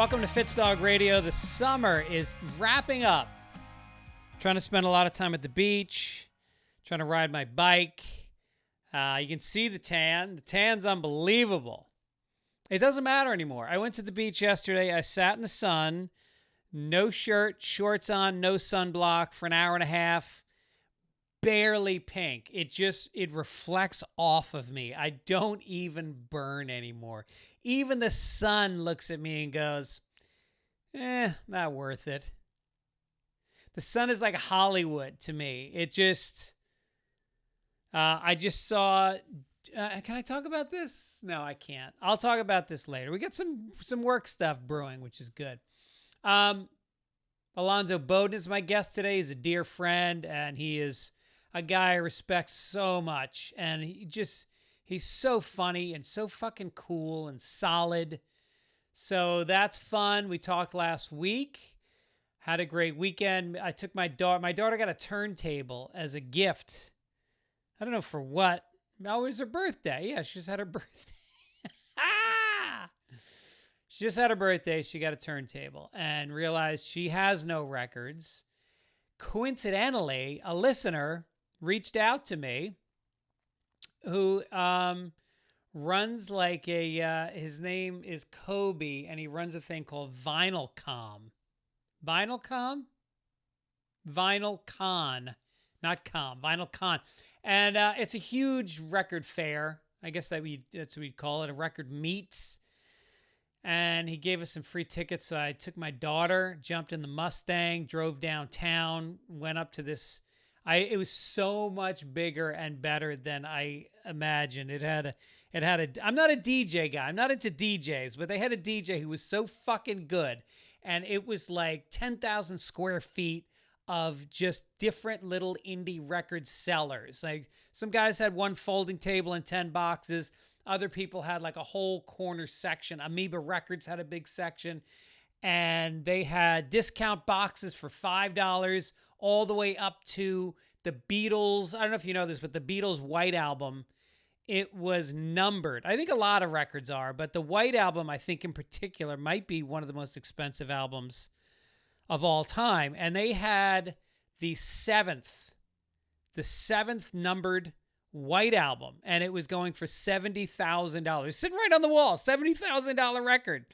Welcome to Fitzdog Radio. The summer is wrapping up. Trying to spend a lot of time at the beach, trying to ride my bike. You can see the tan. The tan's unbelievable. It doesn't matter anymore. I went to the beach yesterday. I sat in the sun, no shirt, shorts on, no sunblock for an hour and a half. Barely pink. It reflects off of me. I don't even burn anymore. Even the sun looks at me and goes, not worth it. The sun is like Hollywood to me. I just saw, can I talk about this? No, I can't. I'll talk about this later. We got some work stuff brewing, which is good. Alonzo Bodden is my guest today. He's a dear friend, and he is a guy I respect so much. And he's so funny and so fucking cool and solid. So that's fun. We talked last week. Had a great weekend. I took my daughter. My daughter got a turntable as a gift. I don't know for what. Oh, it was her birthday. Yeah, she just had her birthday. She just had her birthday. She got a turntable and realized she has no records. Coincidentally, a listener reached out to me who runs like his name is Kobe, and he runs a thing called VinylCom. VinylCon? VinylCon. Not com. VinylCon. And it's a huge record fair. I guess that's what we'd call it, a record meet. And he gave us some free tickets, so I took my daughter, jumped in the Mustang, drove downtown, went up to this. It was so much bigger and better than I imagined. I'm not a DJ guy. I'm not into DJs, but they had a DJ who was so fucking good. And it was like 10,000 square feet of just different little indie record sellers. Like some guys had one folding table and 10 boxes. Other people had like a whole corner section. Amoeba Records had a big section. And they had discount boxes for $5 all the way up to the Beatles. I don't know if you know this, but the Beatles' White Album, it was numbered. I think a lot of records are, but the White Album, I think in particular, might be one of the most expensive albums of all time. And they had the seventh numbered White Album, and it was going for $70,000. Sitting right on the wall, $70,000 record.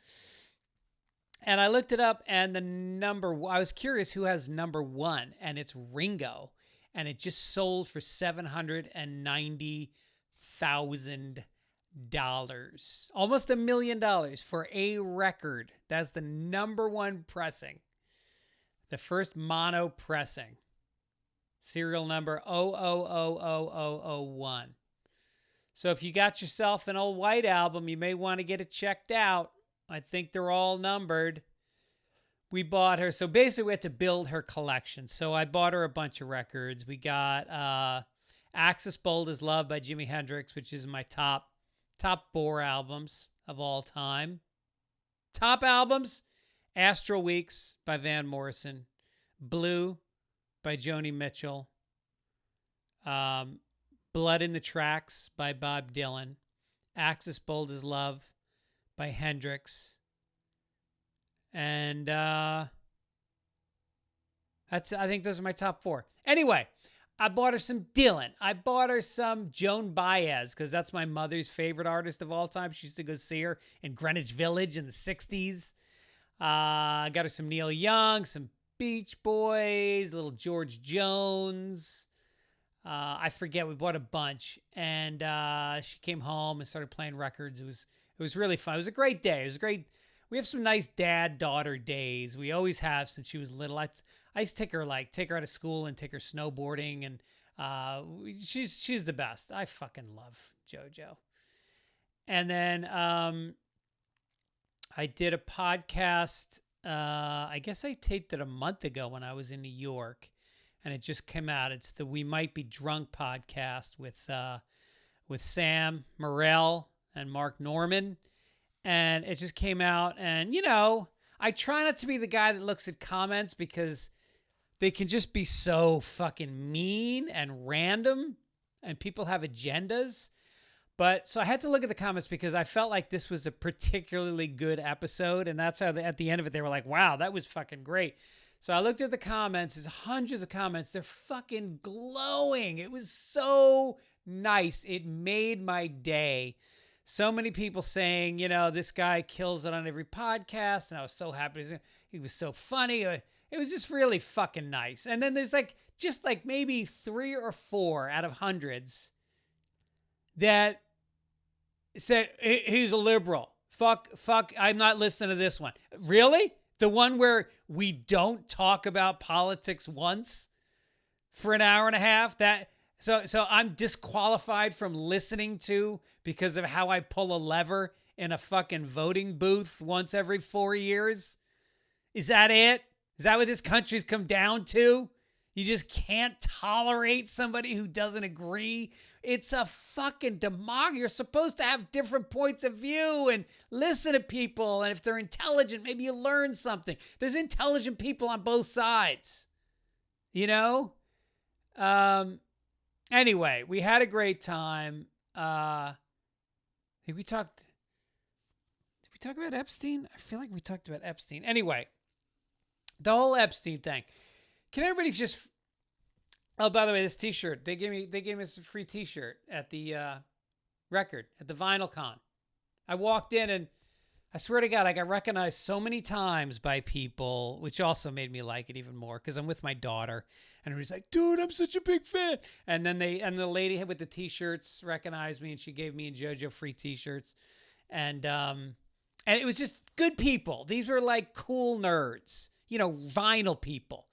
And I looked it up, and I was curious who has number one, and it's Ringo. And it just sold for $790,000. Almost $1 million for a record. That's the number one pressing. The first mono pressing. Serial number 0000001. So if you got yourself an old White Album, you may want to get it checked out. I think they're all numbered. We bought her. So basically we had to build her collection. So I bought her a bunch of records. We got Axis Bold as Love by Jimi Hendrix, which is my top 4 albums of all time. Top albums: Astral Weeks by Van Morrison, Blue by Joni Mitchell, Blood in the Tracks by Bob Dylan, Axis Bold as Love by Hendrix, and I think those are my top 4. Anyway, I bought her some Dylan. I bought her some Joan Baez, because that's my mother's favorite artist of all time. She used to go see her in Greenwich Village in the 60s. I got her some Neil Young, some Beach Boys, little George Jones. I forget, we bought a bunch. And she came home and started playing records. It was really fun. It was a great day. It was great. We have some nice dad-daughter days. We always have since she was little. I used to take her out of school and take her snowboarding, and she's the best. I fucking love JoJo. And then I did a podcast. I guess I taped it a month ago when I was in New York, and it just came out. It's the We Might Be Drunk podcast with Sam Morrell and Mark Norman. And it just came out, and, I try not to be the guy that looks at comments because they can just be so fucking mean and random, and people have agendas. But so I had to look at the comments because I felt like this was a particularly good episode. And that's how at the end of it, they were like, wow, that was fucking great. So I looked at the comments. There's hundreds of comments. They're fucking glowing. It was so nice. It made my day. So many people saying, you know, this guy kills it on every podcast. And I was so happy. He was so funny. It was just really fucking nice. And then there's like, just like maybe 3 or 4 out of hundreds that said he's a liberal. Fuck, I'm not listening to this one. Really? The one where we don't talk about politics once for an hour and a half? So I'm disqualified from listening to because of how I pull a lever in a fucking voting booth once every 4 years? Is that it? Is that what this country's come down to? You just can't tolerate somebody who doesn't agree. It's a fucking democracy. You're supposed to have different points of view and listen to people. And if they're intelligent, maybe you learn something. There's intelligent people on both sides. You know? Anyway, we had a great time. I think we talked. Did we talk about Epstein? I feel like we talked about Epstein. Anyway, the whole Epstein thing. Can everybody just? Oh, by the way, this T-shirt they gave me a free T-shirt at the record at the Vinyl Con. I walked in and I swear to God, I got recognized so many times by people, which also made me like it even more because I'm with my daughter, and everybody's like, "Dude, I'm such a big fan." And then the lady with the T-shirts recognized me, and she gave me and JoJo free T-shirts, and it was just good people. These were like cool nerds, you know, vinyl people.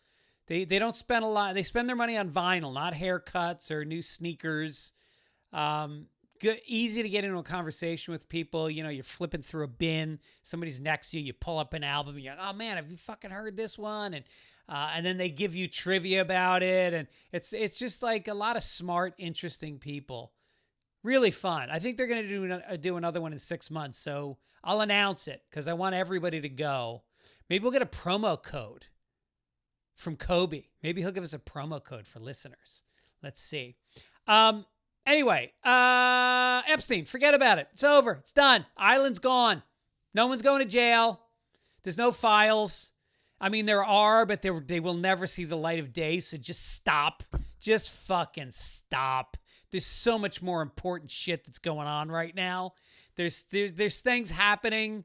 They don't spend a lot. They spend their money on vinyl, not haircuts or new sneakers. Good, easy to get into a conversation with people. You know, you're flipping through a bin. Somebody's next to you. You pull up an album. And you're like, oh man, have you fucking heard this one? And then they give you trivia about it. And it's just like a lot of smart, interesting people. Really fun. I think they're going to do another one in 6 months. So I'll announce it because I want everybody to go. Maybe we'll get a promo code from Kobe. Maybe he'll give us a promo code for listeners. Let's see. Anyway, Epstein, forget about it. It's over. It's done. Island's gone. No one's going to jail. There's no files. I mean, there are, but they will never see the light of day. So just stop. Just fucking stop. There's so much more important shit that's going on right now. There's things happening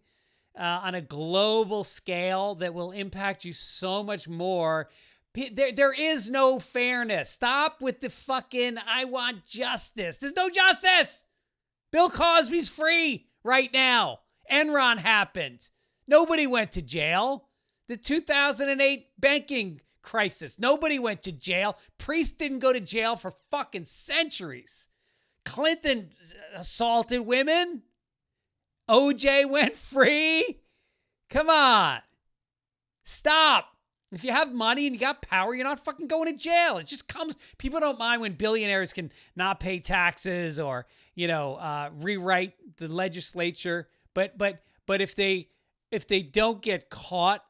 on a global scale that will impact you so much more. There is no fairness. Stop with the fucking, I want justice. There's no justice. Bill Cosby's free right now. Enron happened. Nobody went to jail. The 2008 banking crisis. Nobody went to jail. Priest didn't go to jail for fucking centuries. Clinton assaulted women. OJ went free. Come on. Stop. If you have money and you got power, you're not fucking going to jail. It just comes. People don't mind when billionaires can not pay taxes or, you know, rewrite the legislature. But if they don't get caught,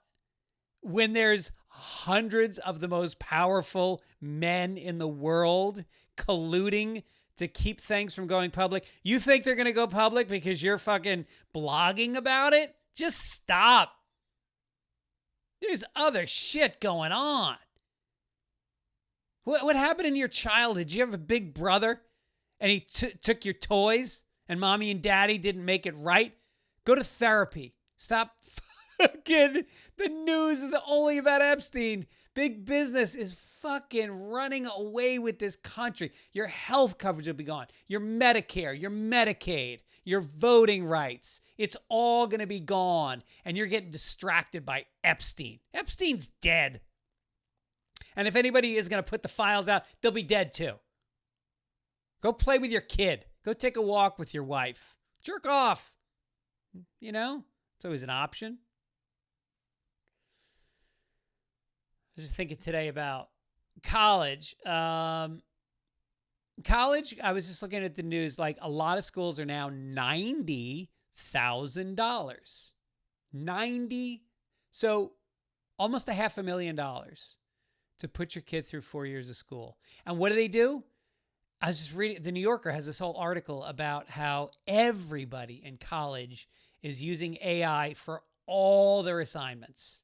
when there's hundreds of the most powerful men in the world colluding to keep things from going public, you think they're going to go public because you're fucking blogging about it? Just stop. There's other shit going on. What happened in your childhood? Did you have a big brother and he took your toys and mommy and daddy didn't make it right? Go to therapy. Stop fucking. The news is only about Epstein. Big business is fucking running away with this country. Your health coverage will be gone. Your Medicare, your Medicaid, your voting rights. It's all going to be gone. And you're getting distracted by Epstein. Epstein's dead. And if anybody is going to put the files out, they'll be dead too. Go play with your kid. Go take a walk with your wife. Jerk off. You know, it's always an option. I was just thinking today about college. College, I was just looking at the news, like a lot of schools are now $90,000. 90. So almost $500,000 to put your kid through 4 years of school. And what do? I was just reading, the New Yorker has this whole article about how everybody in college is using AI for all their assignments,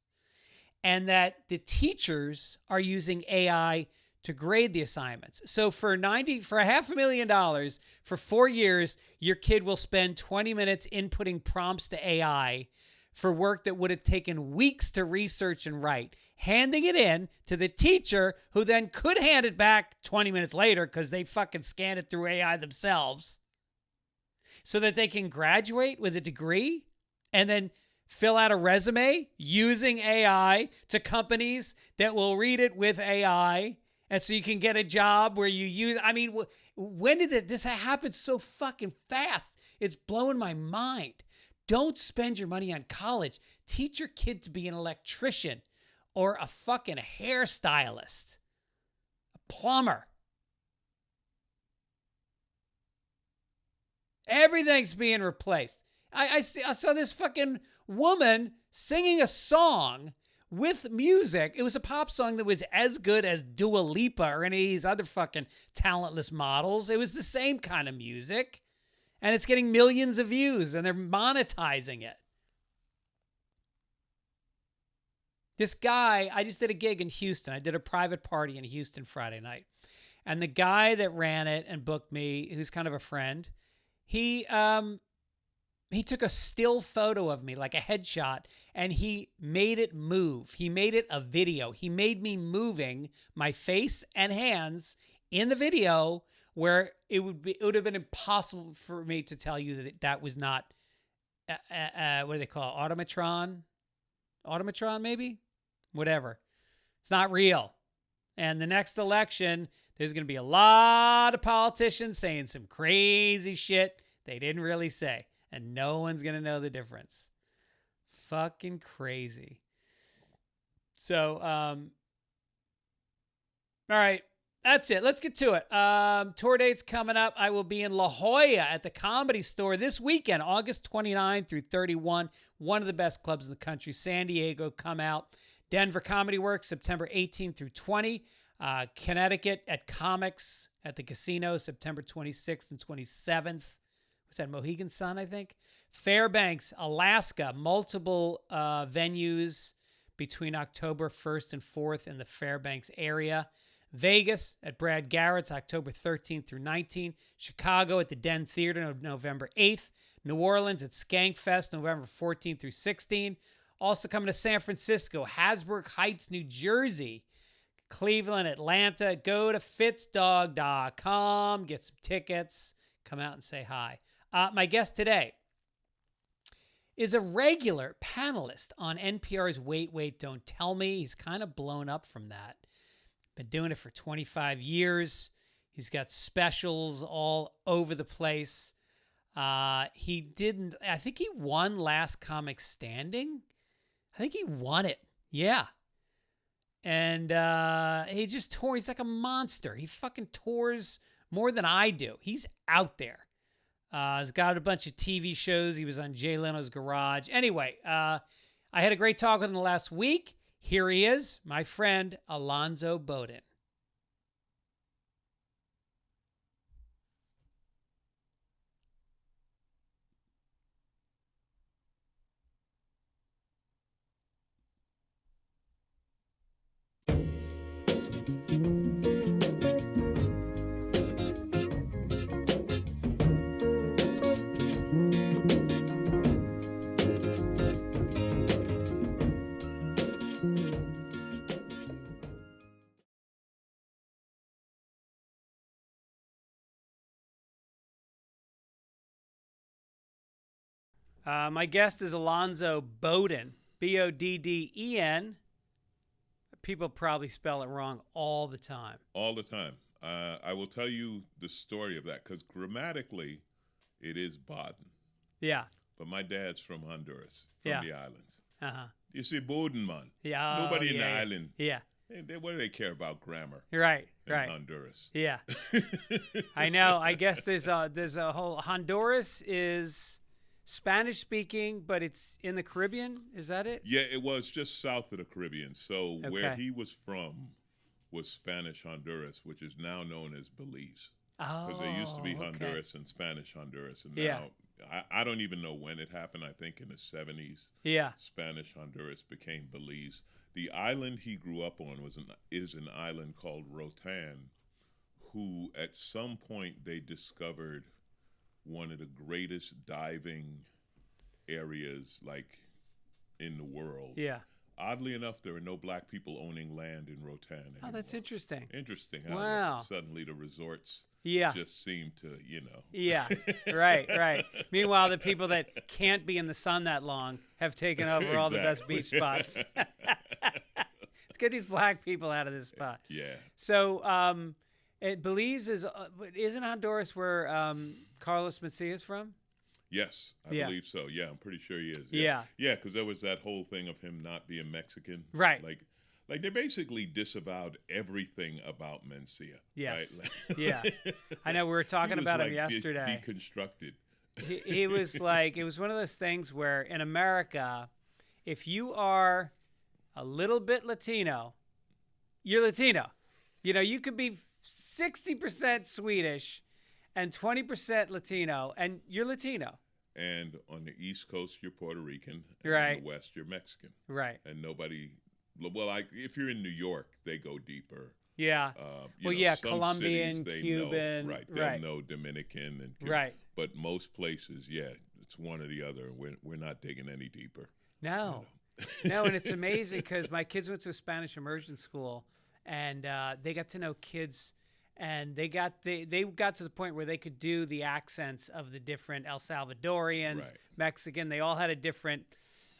and that the teachers are using AI to grade the assignments. So for $500,000 for 4 years, your kid will spend 20 minutes inputting prompts to AI for work that would have taken weeks to research and write, handing it in to the teacher, who then could hand it back 20 minutes later because they fucking scanned it through AI themselves, so that they can graduate with a degree and then fill out a resume using AI to companies that will read it with AI. And so you can get a job where you use, I mean, when did this happen so fucking fast? It's blowing my mind. Don't spend your money on college. Teach your kid to be an electrician or a fucking hairstylist, a plumber. Everything's being replaced. I saw this fucking woman singing a song with music. It was a pop song that was as good as Dua Lipa or any of these other fucking talentless models. It was the same kind of music. And it's getting millions of views, and they're monetizing it. This guy, I just did a gig in Houston. I did a private party in Houston Friday night. And the guy that ran it and booked me, who's kind of a friend, he took a still photo of me, like a headshot, and he made it move. He made it a video. He made me moving my face and hands in the video, where it would have been impossible for me to tell you that was not, what do they call it? Automatron, maybe? Whatever. It's not real. And the next election, there's going to be a lot of politicians saying some crazy shit they didn't really say. And no one's going to know the difference. Fucking crazy. So, all right. That's it. Let's get to it. Tour dates coming up. I will be in La Jolla at the Comedy Store this weekend, August 29 through 31. One of the best clubs in the country. San Diego, come out. Denver Comedy Works, September 18 through 20. Connecticut at Comics at the Casino, September 26th and 27th. Was that Mohegan Sun, I think? Fairbanks, Alaska, multiple venues between October 1st and 4th in the Fairbanks area. Vegas at Brad Garrett's, October 13th through 19th. Chicago at the Den Theater, November 8th. New Orleans at Skankfest, November 14th through 16th. Also coming to San Francisco, Hasbrook Heights, New Jersey. Cleveland, Atlanta. Go to Fitzdog.com, get some tickets, come out and say hi. My guest today is a regular panelist on NPR's Wait, Wait, Don't Tell Me. He's kind of blown up from that. Been doing it for 25 years. He's got specials all over the place. I think he won Last Comic Standing. I think he won it. Yeah. And he just tours. He's like a monster. He fucking tours more than I do. He's out there. He's got a bunch of TV shows. He was on Jay Leno's Garage. Anyway, I had a great talk with him last week. Here he is, my friend Alonzo Bodden. My guest is Alonzo Bodden, Bodden. People probably spell it wrong all the time. All the time. I will tell you the story of that, because grammatically, it is Bodden. Yeah. But my dad's from Honduras, from the islands. Uh-huh. You see, Bodden, man. Yeah. Nobody in the island. Yeah. What do they care about grammar? Right. In Honduras. Yeah. I know. I guess there's a whole Honduras is Spanish speaking, but it's in the Caribbean. Is that it? Yeah, it was just south of the Caribbean. So Okay. where he was from was Spanish Honduras, which is now known as Belize. Because there used to be okay. Honduras and Spanish Honduras, and Yeah. now I don't even know when it happened. I think in the 70s. Yeah. Spanish Honduras became Belize. The island he grew up on is an island called Rotan, who at some point they discovered one of the greatest diving areas like in the world. Yeah. Oddly enough, there are no black people owning land in Rotan anymore. Oh, that's interesting. Interesting how Wow. suddenly the resorts Yeah. just seem to, Yeah. Right. Meanwhile, the people that can't be in the sun that long have taken over all the best beach spots. Let's get these black people out of this spot. Yeah. So, Belize isn't Honduras where Carlos Mencia is from? Yes, I Yeah. believe so. Yeah, I'm pretty sure he is. Yeah. Yeah, because there was that whole thing of him not being Mexican. Right. Like they basically disavowed everything about Mencia. Yes. Right? Yeah. I know we were talking He was about him like yesterday. Deconstructed. He was like, it was one of those things where in America, if you are a little bit Latino, you're Latino. You could be 60% Swedish and 20% Latino, and you're Latino. And on the East Coast, you're Puerto Rican. And Right. on the West, you're Mexican. Right. And nobody, if you're in New York, they go deeper. Yeah. You know, yeah, some Colombian, cities, they Cuban. know, right? They'll know Dominican and Cuban. Right. But most places, yeah, it's one or the other. We're not digging any deeper. No. No, and it's amazing because my kids went to a Spanish immersion school, and they got to know kids, and they got to the point where they could do the accents of the different El Salvadorians, Right. Mexican. They all had a different.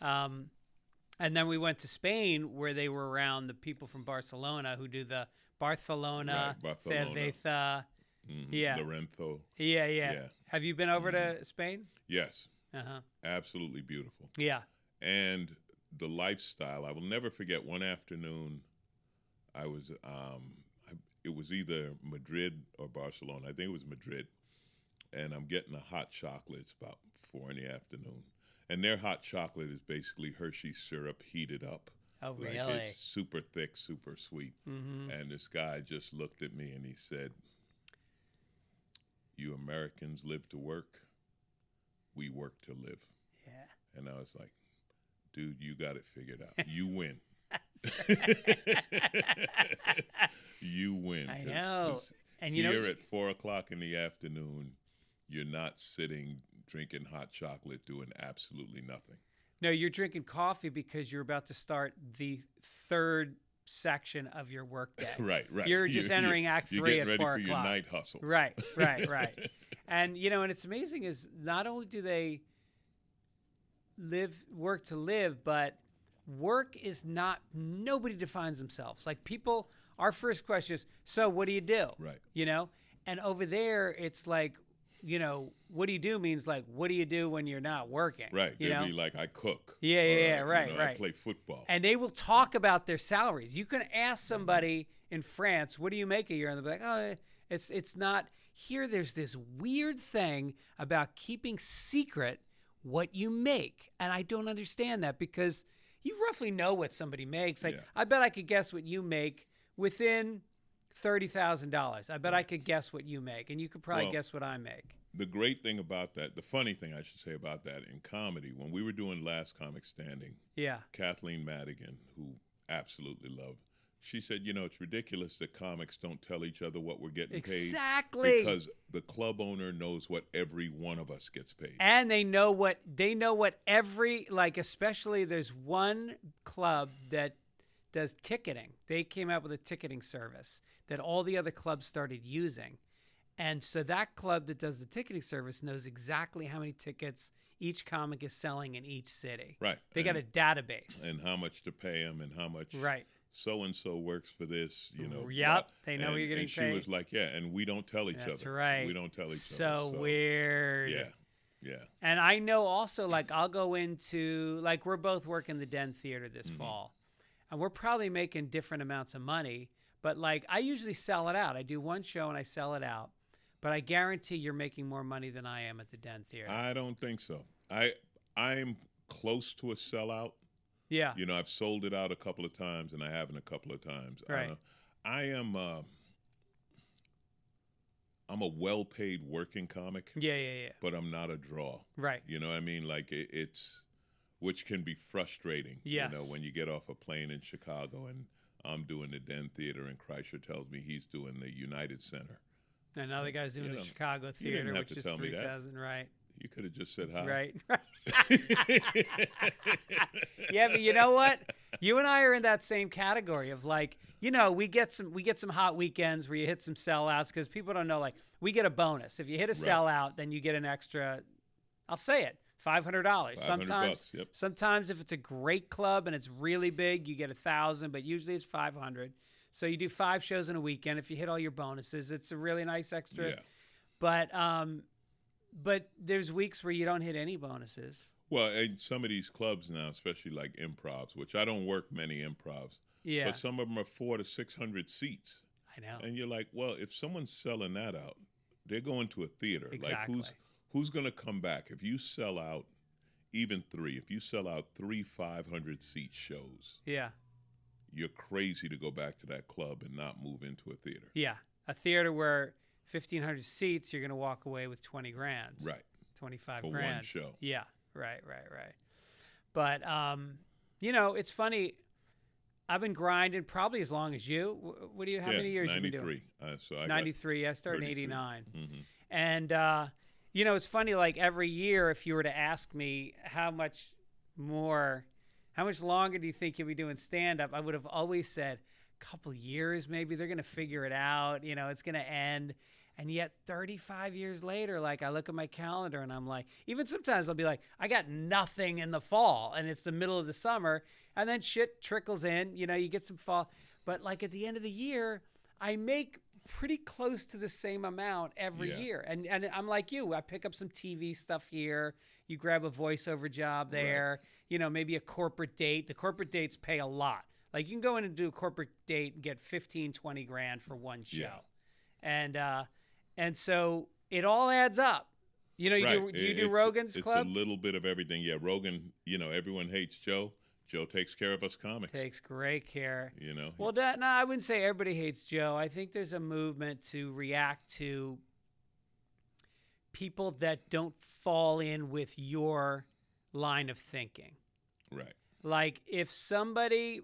And then we went to Spain, where they were around the people from Barcelona who do the Barcelona, Right, Barcelona. Cerveza. Yeah. Lorenzo. Yeah. Have you been over to Spain? Yes. Uh-huh. Absolutely beautiful. Yeah. And the lifestyle, I will never forget one afternoon, I was, it was either Madrid or Barcelona. I think it was Madrid. And I'm getting a hot chocolate. It's about 4 in the afternoon. And their hot chocolate is basically Hershey syrup heated up. Oh, Like really? it's super thick, super sweet. Mm-hmm. And this guy just looked at me and he said, "You Americans live to work. We work to live." Yeah. And I was like, "Dude, you got it figured out. You win." You win. I know. 'Cause And here at 4:00 in the afternoon, you're not sitting drinking hot chocolate doing absolutely nothing. No, you're drinking coffee because you're about to start the third section of your workday. Right. You're just entering Act 3 you're getting at ready 4 for your o'clock. night hustle. Right. And, and it's amazing is not only do they work to live, but work is not, nobody defines themselves. Like people, our first question is, so what do you do? Right. And over there, it's like, what do you do means like, what do you do when you're not working? Right. They'll be like, I cook. Yeah, Or, right. I play football. And they will talk about their salaries. You can ask somebody in France, what do you make a year? And they'll be like, oh, it's not. Here, there's this weird thing about keeping secret what you make. And I don't understand that because you roughly know what somebody makes. Like, Yeah. I bet I could guess what you make within $30,000. I bet I could guess what you make. And you could probably guess what I make. The great thing about that, the funny thing I should say about that in comedy, when we were doing Last Comic Standing, Yeah. Kathleen Madigan, who absolutely loved, she said, it's ridiculous that comics don't tell each other what we're getting paid. Exactly. Because the club owner knows what every one of us gets paid. And they know what every, like, especially there's one club that does ticketing. They came out with a ticketing service that all the other clubs started using. And so that club that does the ticketing service knows exactly how many tickets each comic is selling in each city. Right. They got a database. And how much to pay them and how much Right. so-and-so works for this, Yep. They know what you're getting and she paid. was like, yeah, and we don't tell each other. That's right. We don't tell each other. So weird. Yeah. And I know also, like, I'll go into, like, we're both working the Den Theater this fall. And we're probably making different amounts of money. But, like, I usually sell it out. I do one show and I sell it out. But I guarantee you're making more money than I am at the Den Theater. I don't think so. I'm close to a sellout. Yeah. I've sold it out a couple of times, and I haven't a couple of times. Right. I am. I'm a well-paid working comic. Yeah. But I'm not a draw. Right. You know what I mean? Like it's, which can be frustrating. Yes. You know, when you get off a plane in Chicago and I'm doing the Den Theater and Kreischer tells me he's doing the United Center. And now the guy's doing the Chicago Theater, which is 3,000, right? You could have just said hi. Right. Yeah, but you know what? You and I are in that same category of like, you know, we get some hot weekends where you hit some sellouts because people don't know, like, we get a bonus. If you hit a sellout, then you get an extra, I'll say it, $500. Sometimes if it's a great club and it's really big, you get $1,000, but usually it's $500. So you do 5 shows in a weekend. If you hit all your bonuses, it's a really nice extra. Yeah. But there's weeks where you don't hit any bonuses. Well, and some of these clubs now, especially like improvs, which I don't work many improvs. Yeah. But some of them are 400 to 600 seats. I know. And you're like, well, if someone's selling that out, they're going to a theater. Exactly. Like who's going to come back? If you sell out even 3, if you sell out 3 500-seat shows. Yeah. You're crazy to go back to that club and not move into a theater. Yeah. A theater where 1,500 seats, you're going to walk away with 20 grand. Right. 25 for grand. one show. Yeah. Right. But, you know, it's funny. I've been grinding probably as long as you. What do you, how many years 93. you been doing? So I 93. I started in 89. Mm-hmm. And, you know, it's funny, like every year, if you were to ask me how much longer do you think you'll be doing stand-up, I would have always said a couple years maybe. They're going to figure it out. You know, it's going to end. And yet 35 years later, like I look at my calendar and I'm like, even sometimes I'll be like, I got nothing in the fall and it's the middle of the summer. And then shit trickles in, you know, you get some fall. But like at the end of the year, I make pretty close to the same amount every year. And I'm like you, I pick up some TV stuff here. You grab a voiceover job there, right. You know, maybe a corporate date. The corporate dates pay a lot. Like you can go in and do a corporate date and get 15, 20 grand for one show. Yeah. And so it all adds up. You know, you do Rogan's Club? It's a little bit of everything. Yeah, Rogan, you know, everyone hates Joe. Joe takes care of us comics. Takes great care. You know. Well, no, I wouldn't say everybody hates Joe. I think there's a movement to react to people that don't fall in with your line of thinking. Right. Like if somebody,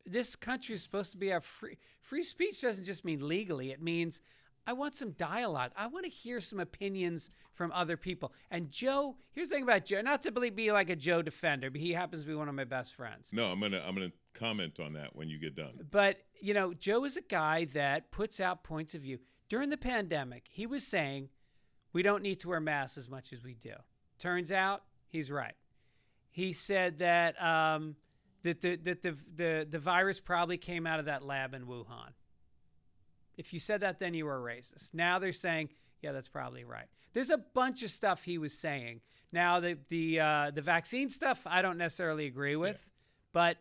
this country is supposed to be a free speech doesn't just mean legally. It means I want some dialogue. I want to hear some opinions from other people. And Joe, here's the thing about Joe, not to be like a Joe defender, but he happens to be one of my best friends. No, I'm gonna comment on that when you get done. But, you know, Joe is a guy that puts out points of view. During the pandemic, he was saying we don't need to wear masks as much as we do. Turns out he's right. He said that the virus probably came out of that lab in Wuhan. If you said that, then you were a racist. Now they're saying, yeah, that's probably right. There's a bunch of stuff he was saying. Now the vaccine stuff, I don't necessarily agree with, but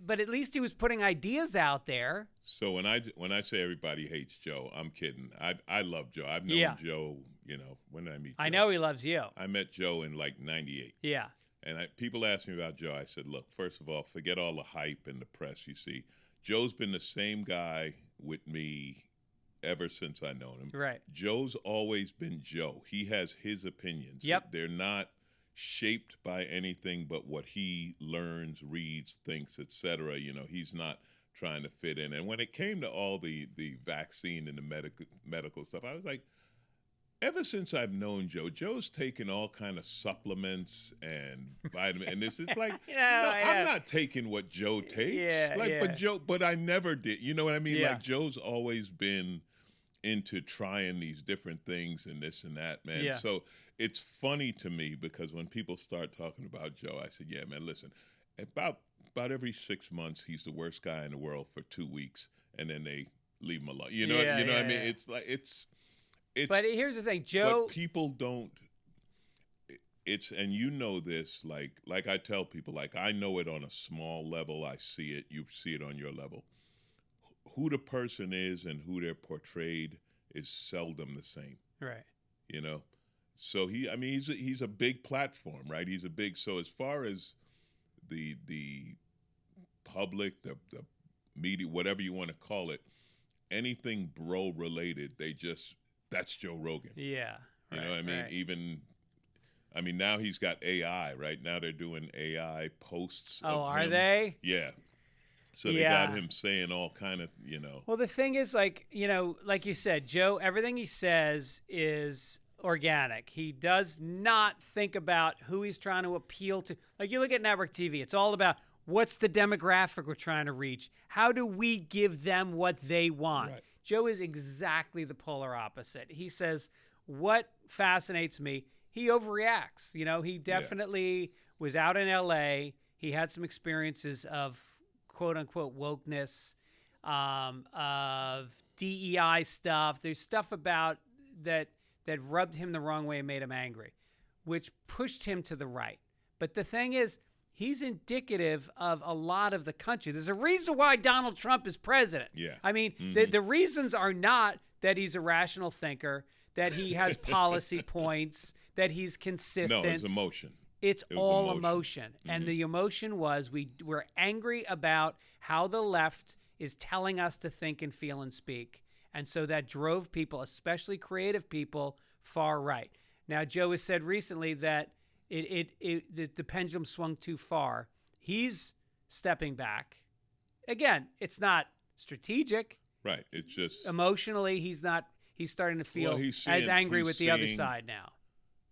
at least he was putting ideas out there. So when I say everybody hates Joe, I'm kidding. I love Joe. I've known Joe. You know, when did I meet Joe? I know he loves you. I met Joe in like '98. Yeah. And people ask me about Joe. I said, look, first of all, forget all the hype and the press. You see, Joe's been the same guy with me ever since I known him. Right. Joe's always been Joe. He has his opinions. Yep. They're not shaped by anything but what he learns, reads, thinks, etc. You know, he's not trying to fit in. And when it came to all the vaccine and the medical stuff, I was like, ever since I've known Joe, Joe's taken all kind of supplements and vitamin. And this is like, I'm not taking what Joe takes. But I never did. You know what I mean? Yeah. Like Joe's always been into trying these different things and this and that, man. Yeah. So it's funny to me because when people start talking about Joe, I said, yeah, man, listen, about every 6 months, he's the worst guy in the world for 2 weeks, and then they leave him alone. You know what I mean? It's like, it's. But here's the thing, Joe. But people don't. And you know this, like I tell people, like I know it on a small level. I see it. You see it on your level. Who the person is and who they're portrayed is seldom the same. Right. You know. So he's a big platform, right? He's a big. So as far as the public, the media, whatever you want to call it, anything bro related, they just that's Joe Rogan. Yeah. You know what I mean? Right. Even, I mean, now he's got AI, right? Now they're doing AI posts. Oh, of are him. they? Yeah. So they got him saying all kind of, you know. Well, the thing is, like, you know, like you said, Joe, everything he says is organic. He does not think about who he's trying to appeal to. Like, you look at network TV, it's all about what's the demographic we're trying to reach? How do we give them what they want? Right. Joe is exactly the polar opposite. He says, what fascinates me, he overreacts. You know, he definitely was out in LA. He had some experiences of quote unquote wokeness, of DEI stuff. There's stuff about that rubbed him the wrong way and made him angry, which pushed him to the right. But the thing is, he's indicative of a lot of the country. There's a reason why Donald Trump is president. Yeah. I mean, the reasons are not that he's a rational thinker, that he has policy points, that he's consistent. No, it's emotion. It's all emotion. And the emotion was we're angry about how the left is telling us to think and feel and speak. And so that drove people, especially creative people, far right. Now, Joe has said recently that the pendulum swung too far. He's stepping back. Again, it's not strategic. Right. It's just emotionally, he's starting to feel as angry with the other side now.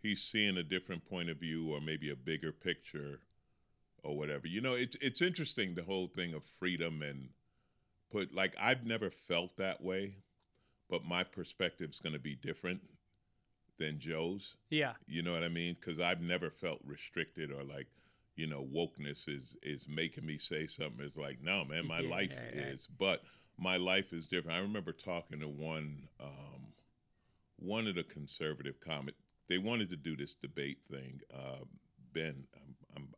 He's seeing a different point of view or maybe a bigger picture or whatever. You know, it's interesting, the whole thing of freedom and like, I've never felt that way, but my perspective's going to be different than Joe's. Yeah. You know what I mean? Because I've never felt restricted or like, you know, wokeness is making me say something. It's like, no, man, my life is. But my life is different. I remember talking to one of the conservative comics. They wanted to do this debate thing. Ben,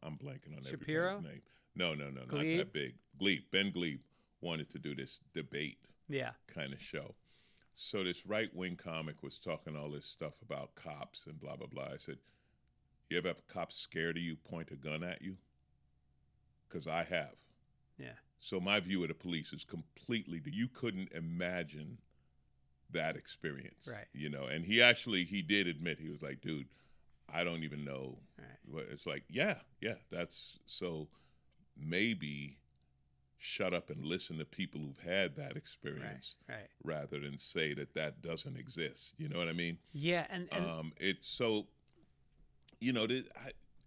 I'm blanking on Shapiro? everybody's name. No, not Glebe? that big. Glebe, Ben Glebe wanted to do this debate kind of show. So this right-wing comic was talking all this stuff about cops and blah, blah, blah. I said, you ever have a cop scared of you, point a gun at you? Because I have. Yeah. So my view of the police is completely, you couldn't imagine that experience. Right. You know, and he did admit, he was like, dude, I don't even know. Right. It's like, yeah, that's, so maybe shut up and listen to people who've had that experience rather than say that doesn't exist. You know what I mean? Yeah. And it's so, you know,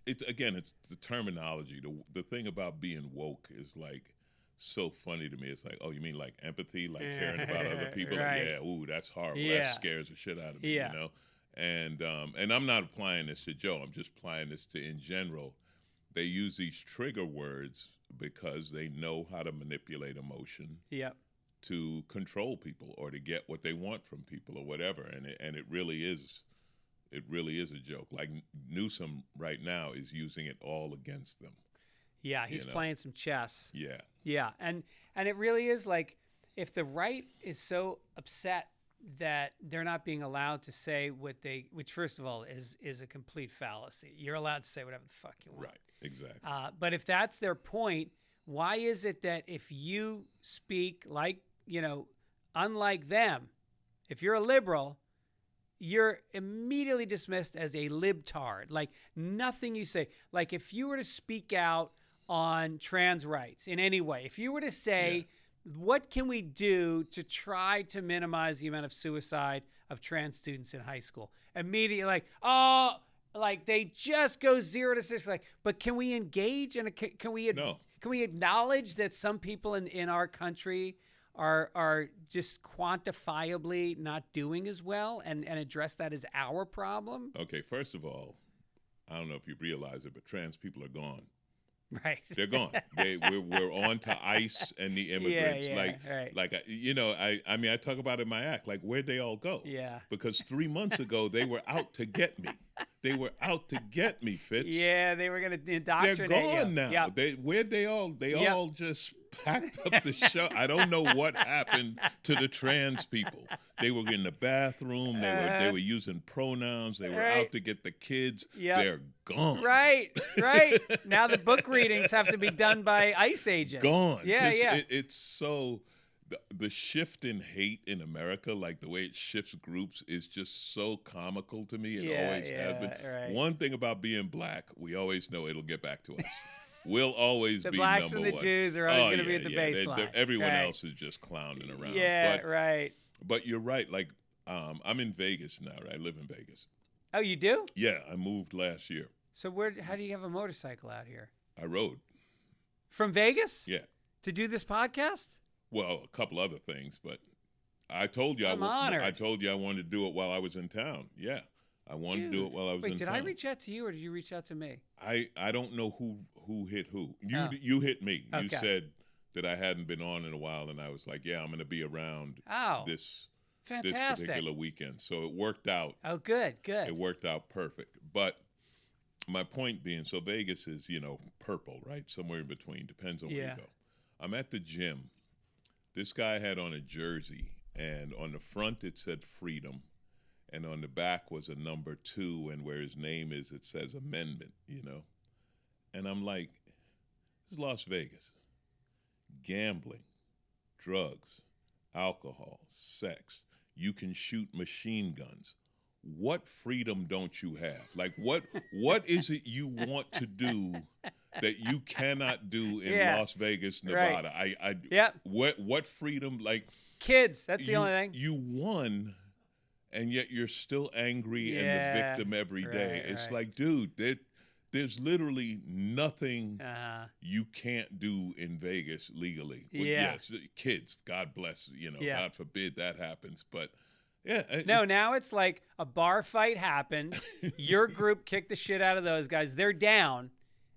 it's the terminology. The thing about being woke is like so funny to me. It's like, oh, you mean like empathy, like caring about other people? Right. Like, yeah, ooh, that's horrible. Yeah. That scares the shit out of me, you know? And I'm not applying this to Joe. I'm just applying this to, in general, they use these trigger words because they know how to manipulate emotion to control people or to get what they want from people or whatever. And it really is a joke. Like Newsom right now is using it all against them. Yeah, he's playing some chess. Yeah. Yeah, and it really is like, if the right is so upset that they're not being allowed to say which first of all is a complete fallacy. You're allowed to say whatever the fuck you want. Right, exactly. But if that's their point, why is it that if you speak like, you know, unlike them, if you're a liberal, you're immediately dismissed as a libtard? Like, nothing you say. Like, if you were to speak out on trans rights in any way, if you were to say, what can we do to try to minimize the amount of suicide of trans students in high school? Immediately, like, oh, like they just go 0 to 6. Like, but can we engage and can we acknowledge that some people in our country are just quantifiably not doing as well and address that as our problem? Okay, first of all, I don't know if you realize it, but trans people are gone. Right. They're gone. We're on to ICE and the immigrants. I mean, I talk about it in my act. Like, where'd they all go? Yeah. Because 3 months ago, they were out to get me. They were out to get me, Fitz. Yeah, they were going to indoctrinate you. They're gone now. Yep. Where'd they all? They all just packed up the show. I don't know what happened to the trans people. They were in the bathroom. They were using pronouns. They were out to get the kids. Yep. They're gone. Right. Now the book readings have to be done by ICE agents. Gone. Yeah. It's so, the shift in hate in America, like the way it shifts groups, is just so comical to me. It always has been. Right. One thing about being black, we always know it'll get back to us. We'll always the be blacks number and the one. Jews are always going to be at the baseline. Everyone else is just clowning around. Yeah, right. But you're right. Like, I'm in Vegas now, right? I live in Vegas. Oh, you do? Yeah, I moved last year. So how do you have a motorcycle out here? I rode. From Vegas? Yeah. To do this podcast? Well, a couple other things, but I told you I'm honored. I told you I wanted to do it while I was in town. Yeah. I wanted to do it while I was in town. Wait, did I reach out to you or did you reach out to me? I don't know who hit who. You hit me. Okay. You said that I hadn't been on in a while, and I was like, yeah, I'm going to be around this particular weekend. So it worked out. Oh, good. It worked out perfect. But my point being, so Vegas is, purple, right? Somewhere in between. Depends on where you go. I'm at the gym. This guy had on a jersey, and on the front it said freedom, and on the back was a number 2, and where his name is, it says amendment, And I'm like, this is Las Vegas. Gambling, drugs, alcohol, sex. You can shoot machine guns. What freedom don't you have? Like, what is it you want to do that you cannot do in Las Vegas, Nevada? Right. What freedom? Like, kids. That's the only thing. You won, and yet you're still angry and the victim every day. It's like, dude, there's literally nothing you can't do in Vegas legally. Yes, kids. God bless. God forbid that happens, but. Yeah. Now it's like a bar fight happened. Your group kicked the shit out of those guys. They're down,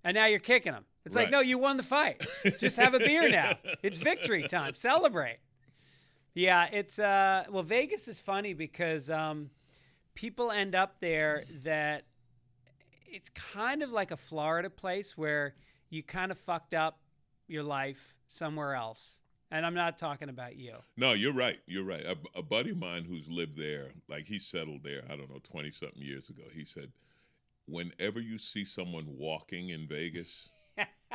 and now you're kicking them. It's like, no, you won the fight. Just have a beer now. It's victory time. Celebrate. Yeah, it's Vegas is funny because people end up there that it's kind of like a Florida place where you kind of fucked up your life somewhere else. And I'm not talking about you. No, you're right. You're right. A buddy of mine who's lived there, like he settled there, I don't know, 20-something years ago, he said, whenever you see someone walking in Vegas,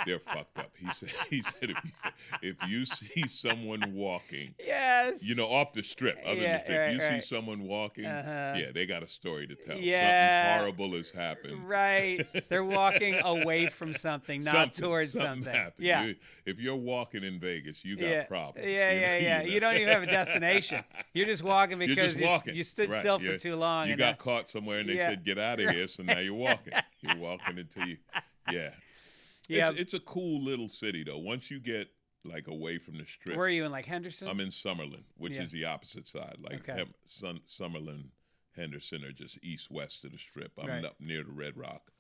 they're fucked up. He said if you see someone walking, off the strip, other than the strip, you see someone walking, they got a story to tell. Something horrible has happened. Right. They're walking away from something, not towards something. Happened. Yeah. If you're walking in Vegas, you got problems. Yeah. You don't even have a destination. You're just walking because you stood still for too long. You got caught somewhere and they said, get out of here. So now you're walking. You're walking until you, It's a cool little city, though. Once you get, like, away from the strip. Where are you, in, like, Henderson? I'm in Summerlin, which is the opposite side. Like, Summerlin, Henderson are just east-west of the strip. I'm up near the Red Rock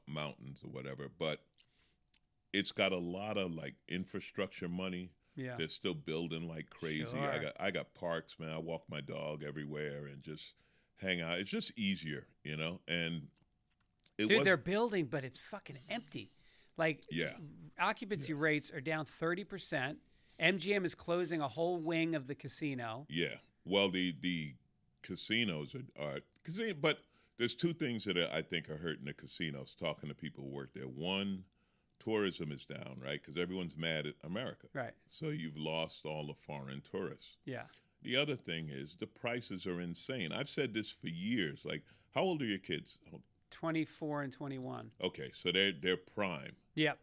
mountains or whatever. But it's got a lot of, like, infrastructure money. Yeah. They're still building like crazy. Sure. I got parks, man. I walk my dog everywhere and just hang out. It's just easier, and... Dude, they're building, but it's fucking empty. Like, occupancy rates are down 30%. MGM is closing a whole wing of the casino. Yeah. Well, the casinos are but there's two things that I think are hurting the casinos, talking to people who work there. One, tourism is down, right? Because everyone's mad at America. Right. So you've lost all the foreign tourists. Yeah. The other thing is the prices are insane. I've said this for years. Like, how old are your kids? 24 and 21. Okay, so they're prime. Yep.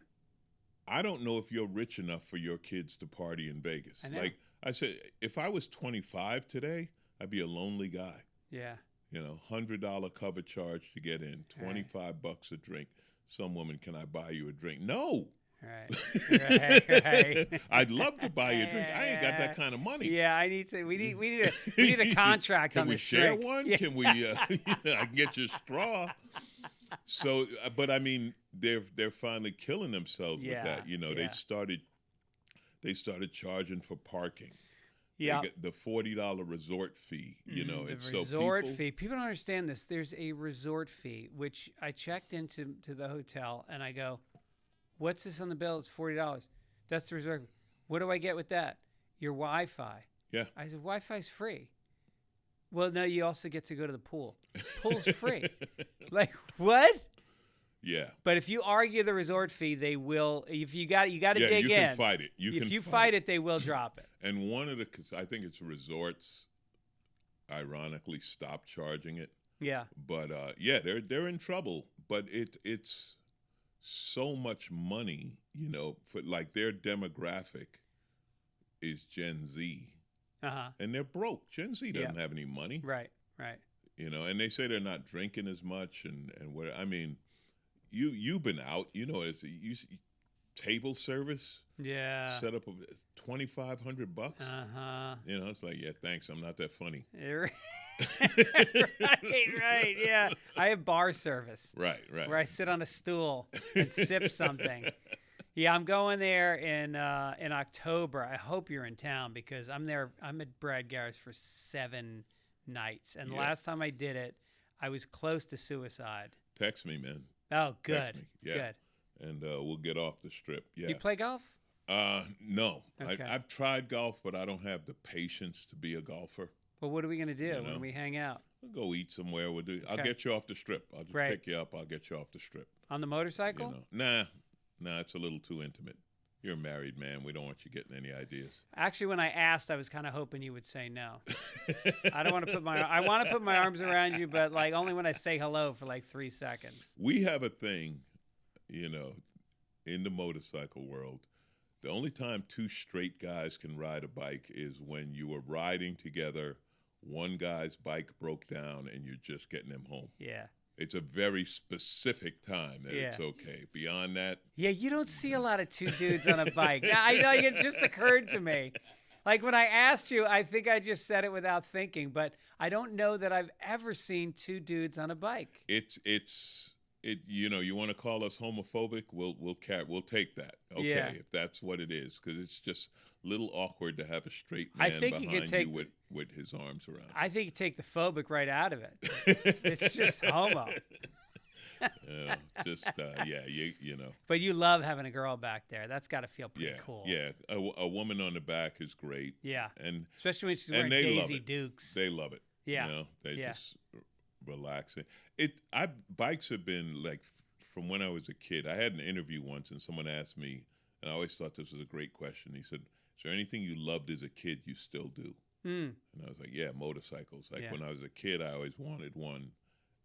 I don't know if you're rich enough for your kids to party in Vegas. I know. Like I said, if I was 25 today, I'd be a lonely guy. Yeah. $100 cover charge to get in, $25 a drink. Some woman, can I buy you a drink? No. Right. I'd love to buy you a drink. I ain't got that kind of money. Yeah, I need to. We need a contract on this drink. Can we share one? Yeah. Can we? I can get you a straw. So, but I mean, they're finally killing themselves with that. They started charging for parking. Yeah, the $40 resort fee. The resort fee. People don't understand this. There's a resort fee, which I checked into the hotel, and I go, what's this on the bill? It's $40. That's the resort. What do I get with that? Your Wi-Fi. Yeah. I said, Wi-Fi's free. Well, no, you also get to go to the pool. Pool's free. Like, what? Yeah. But if you argue the resort fee, they will. If you got to dig in. You can fight it. If you fight it, they will drop it. And one of the, I think it's resorts, ironically, stopped charging it. Yeah. But yeah, they're in trouble. But it's so much money, you know, for like their demographic is Gen Z. And they're broke. Gen Z doesn't have any money. Right, right. You know, and they say they're not drinking as much and what I mean, you've been out, you know, it's table service. Yeah. Set up $2,500. You know, it's like, yeah, thanks. I'm not that funny. Right, yeah. I have bar service. Right. Where I sit on a stool and sip something. Yeah, I'm going there in October. I hope you're in town because I'm there. I'm at Brad Garrett's for 7 nights, and the last time I did it, I was close to suicide. Text me, man. Oh, good. Text me. Yeah. Good. And we'll get off the strip. Yeah. You play golf? No. Okay. I've tried golf, but I don't have the patience to be a golfer. Well, what are we gonna do when we hang out? We'll go eat somewhere. We'll do. Okay. I'll get you off the strip. I'll just pick you up. I'll get you off the strip. On the motorcycle? You know? Nah, it's a little too intimate. You're a married man. We don't want you getting any ideas. Actually, when I asked, I was kind of hoping you would say no. I don't want to I want to put my arms around you, but like only when I say hello for like 3 seconds. We have a thing, you know, in the motorcycle world. The only time 2 straight guys can ride a bike is when you are riding together, one guy's bike broke down, and you're just getting him home. Yeah. It's a very specific time that it's okay. Beyond that. Yeah, you don't see a lot of 2 dudes on a bike. I know, it just occurred to me. Like when I asked you, I think I just said it without thinking, but I don't know that I've ever seen 2 dudes on a bike. You know, you want to call us homophobic? We'll take that. Okay, if that's what it is, because it's just a little awkward to have a straight man behind you with his arms around. I think you take the phobic right out of it. It's just homo. You know. But you love having a girl back there. That's got to feel pretty cool. Yeah, a woman on the back is great. Yeah, and especially when she's wearing Daisy Dukes. They love it. Yeah, you know, they just relaxing. Bikes have been like from when I was a kid. I had an interview once, and someone asked me, and I always thought this was a great question. He said, "Is there anything you loved as a kid you still do?" And I was like, "Yeah, motorcycles. Like when I was a kid, I always wanted one,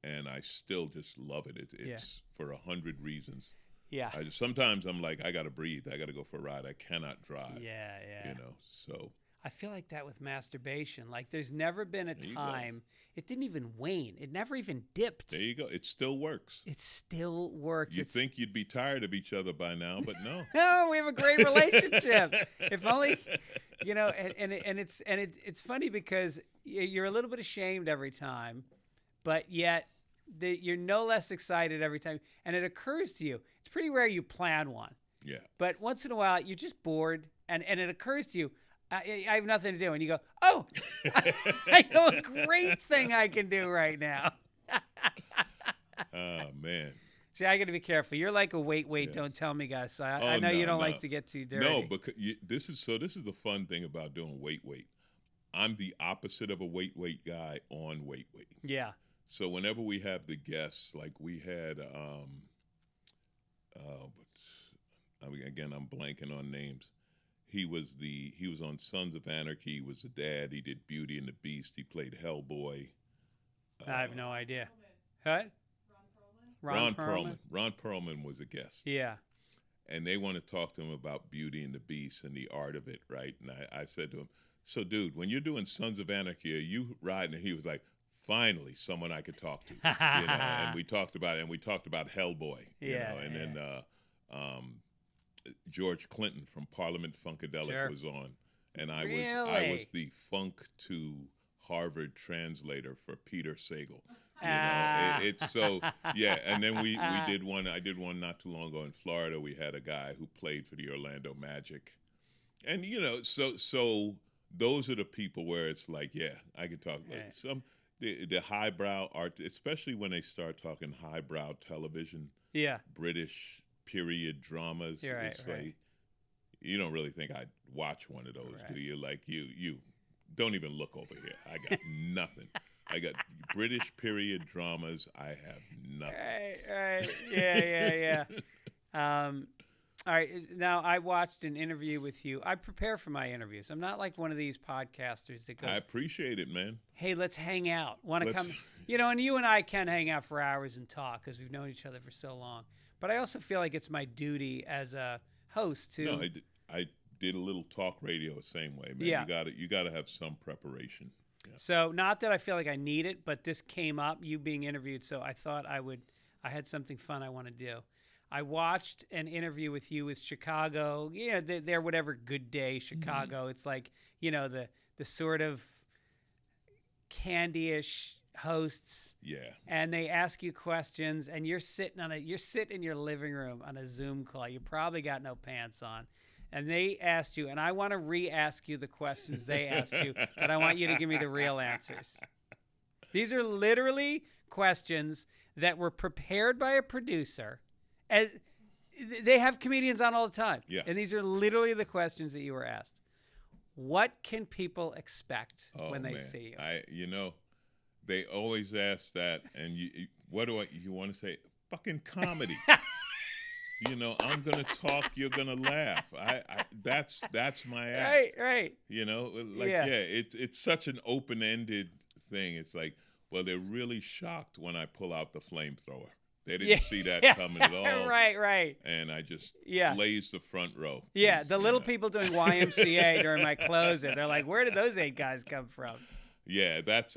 and I still just love it. It's for 100 reasons." Yeah. Sometimes I'm like, I got to breathe. I got to go for a ride. I cannot drive. Yeah. You know, so. I feel like that with masturbation. Like there's never been a time, it didn't even wane. It never even dipped. There you go. It still works. It still works. You'd think you'd be tired of each other by now, but no. No, we have a great relationship. If only, you know, and it's funny because you're a little bit ashamed every time, but yet you're no less excited every time. And it occurs to you, it's pretty rare you plan one. Yeah. But once in a while, you're just bored, and it occurs to you, I have nothing to do. And you go, oh, I know a great thing I can do right now. Oh, man. See, I got to be careful. You're like a wait, don't tell me guy. So I know you don't like to get too dirty. No, because this is the fun thing about doing wait. I'm the opposite of a wait guy on wait. Yeah. So whenever we have the guests, like we had, again, I'm blanking on names. He was on Sons of Anarchy. He was the dad. He did Beauty and the Beast. He played Hellboy. I have no idea. What? Ron Perlman. Ron Perlman was a guest. Yeah. And they want to talk to him about Beauty and the Beast and the art of it, right? And I said to him, so, dude, when you're doing Sons of Anarchy, are you riding? And he was like, finally, someone I could talk to. You know? And we talked about it, and we talked about Hellboy. You know? And then George Clinton from Parliament Funkadelic was on, and I was the funk to Harvard translator for Peter Sagal. You know, it's so and then we did one. I did one not too long ago in Florida. We had a guy who played for the Orlando Magic, and you know, so those are the people where it's like, I can talk about some the highbrow art, especially when they start talking highbrow television. Yeah, British period dramas. It's like you don't really think I'd watch one of those, do you? Like you don't even look over here. I got nothing. I got British period dramas. I have nothing. Right. Yeah. All right. Now, I watched an interview with you. I prepare for my interviews. I'm not like one of these podcasters that goes, I appreciate it, man. hey, let's hang out. Want to come? And you and I can hang out for hours and talk because we've known each other for so long. But I also feel like it's my duty as a host to. No, I did a little talk radio the same way, man. Yeah. You got to have some preparation. Yeah. So not that I feel like I need it, but this came up, you being interviewed, so I thought I had something fun I want to do. I watched an interview with you with Chicago. Yeah, they're whatever Good Day Chicago. Mm-hmm. It's like, the sort of candy-ish hosts. Yeah. And they ask you questions, and you're sitting in your living room on a Zoom call. You probably got no pants on. And they asked you, and I want to re-ask you the questions they asked you, but I want you to give me the real answers. These are literally questions that were prepared by a producer. As they have comedians on all the time. Yeah. And these are literally the questions that you were asked. What can people expect when they see you? They always ask that, and you want to say? Fucking comedy. I'm gonna talk. You're gonna laugh. That's my act. Right. It's such an open-ended thing. It's like, well, they're really shocked when I pull out the flamethrower. They didn't see that coming at all. Right. And I just blazed the front row. Yeah, the little people doing YMCA during my closer. They're like, where did those 8 guys come from? Yeah, that's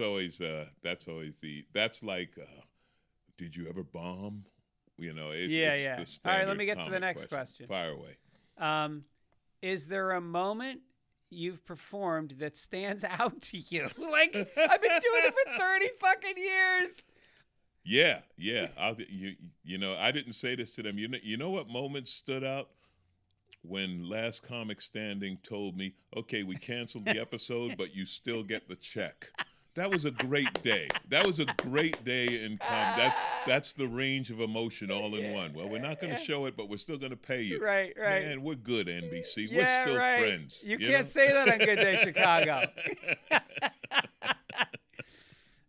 like, did you ever bomb? It's the all right, let me get to the next question. Fire away. Is there a moment you've performed that stands out to you? Like, I've been doing it for 30 fucking years. Yeah. I didn't say this to them. You know what moment stood out? When Last Comic Standing told me, okay, we canceled the episode, but you still get the check. That was a great day. That was a great day in comedy. That's the range of emotion all in one. Well, we're not going to show it, but we're still going to pay you. Right. Man, we're good, NBC. We're still friends. You can't say that on Good Day Chicago.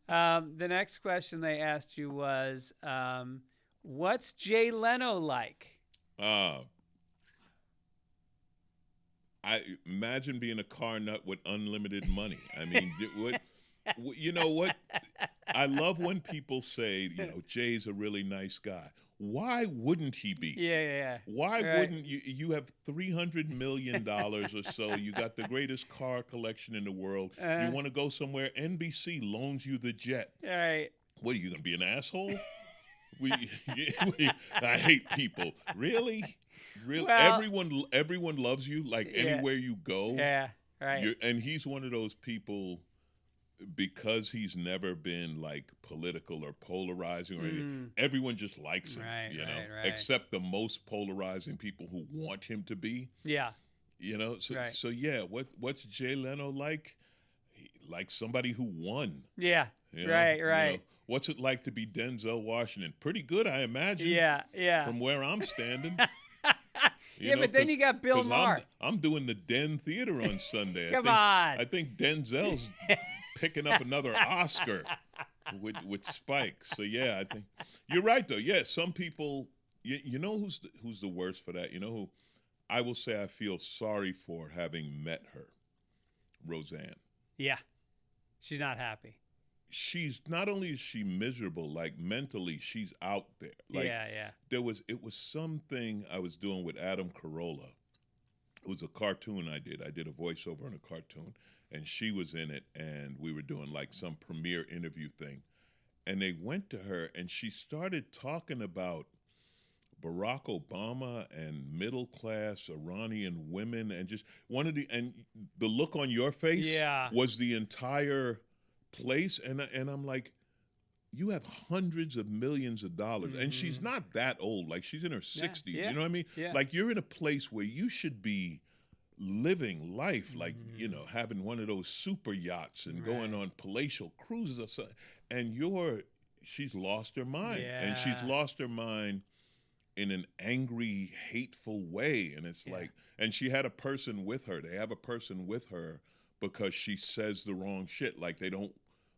The next question they asked you was, what's Jay Leno like? I imagine being a car nut with unlimited money. I mean, you know what? I love when people say, Jay's a really nice guy. Why wouldn't he be? Yeah. Why wouldn't you? You have $300 million or so. You got the greatest car collection in the world. You want to go somewhere? NBC loans you the jet. All right. What, are you going to be an asshole? I hate people. Really? Well, everyone loves you, like anywhere you go. Yeah, right. And he's one of those people, because he's never been like political or polarizing or anything. Everyone just likes him, right. except the most polarizing people who want him to be. Yeah. So yeah, what's Jay Leno like? Like somebody who won. Yeah. Right. What's it like to be Denzel Washington? Pretty good, I imagine. Yeah. From where I'm standing. But then you got Bill Maher. I'm doing the Den Theater on Sunday. Come on. I think Denzel's picking up another Oscar with Spike. So yeah, I think you're right though. Yeah, some people. You know who's the worst for that? You know who? I will say I feel sorry for having met her, Roseanne. Yeah, she's not happy. She's not only is she miserable, like mentally, she's out there. Like, yeah. It was something I was doing with Adam Carolla. It was a cartoon I did. I did a voiceover on a cartoon, and she was in it, and we were doing like some premiere interview thing. And they went to her, and she started talking about Barack Obama and middle-class Iranian women, and just and the look on your face was the entire place, and I'm like, you have hundreds of millions of dollars, and she's not that old, like she's in her 60s, you know what I mean? Yeah. Like you're in a place where you should be living life, like, having one of those super yachts and going on palatial cruises or something, and she's lost her mind, and she's lost her mind in an angry, hateful way, and it's like, and she had a person with her, they have a person with her because she says the wrong shit, like they don't,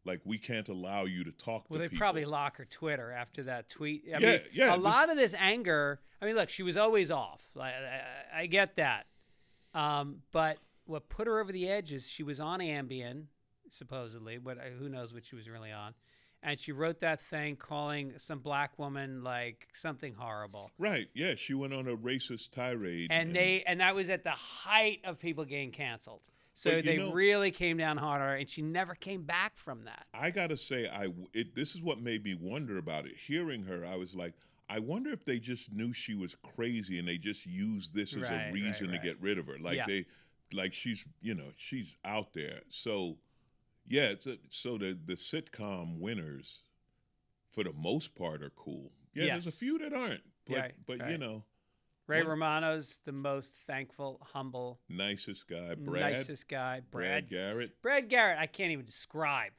Like, we can't allow you to talk Well, to they people. probably lock her Twitter after that tweet. I Yeah, mean, yeah, a lot of this anger. I mean, look, she was always off. Like, I get that. But what put her over the edge is she was on Ambien, supposedly. But who knows what she was really on? And she wrote that thing calling some black woman like something horrible. Right. Yeah. She went on a racist tirade. And that was at the height of people getting canceled. So But, they really came down hard on her, and she never came back from that. I gotta say, this is what made me wonder about it. Hearing her, I was like, I wonder if they just knew she was crazy and they just used this as a reason to get rid of her. Like she's out there. So yeah, so the sitcom winners, for the most part, are cool. Yeah, Yes. there's a few that aren't. But you know. Ray Romano's the most thankful, humble, nicest guy. Brad Garrett. Brad Garrett, I can't even describe.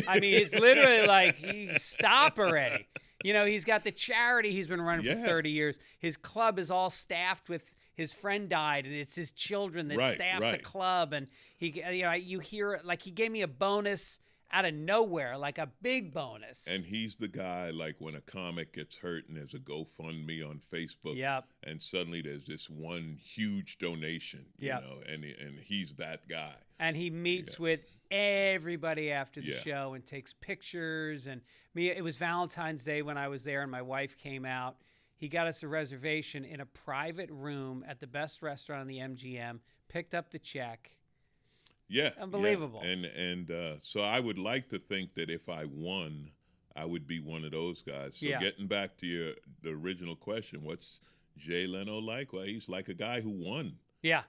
I mean, it's literally like, stop already. You know, he's got the charity he's been running for 30 years. His club is all staffed with, his friend died, and it's his children that staff the club. And you hear it, like, he gave me a bonus out of nowhere, like a big bonus. And he's the guy, like, when a comic gets hurt and there's a GoFundMe on Facebook, and suddenly there's this one huge donation, you know, and he's that guy. And he meets with everybody after the show and takes pictures. And it was Valentine's Day when I was there, and my wife came out. He got us a reservation in a private room at the best restaurant on the MGM, picked up the check. Yeah. Unbelievable. Yeah. And so I would like to think that if I won, I would be one of those guys. So getting back to the original question, what's Jay Leno like? Well, he's like a guy who won. Yeah.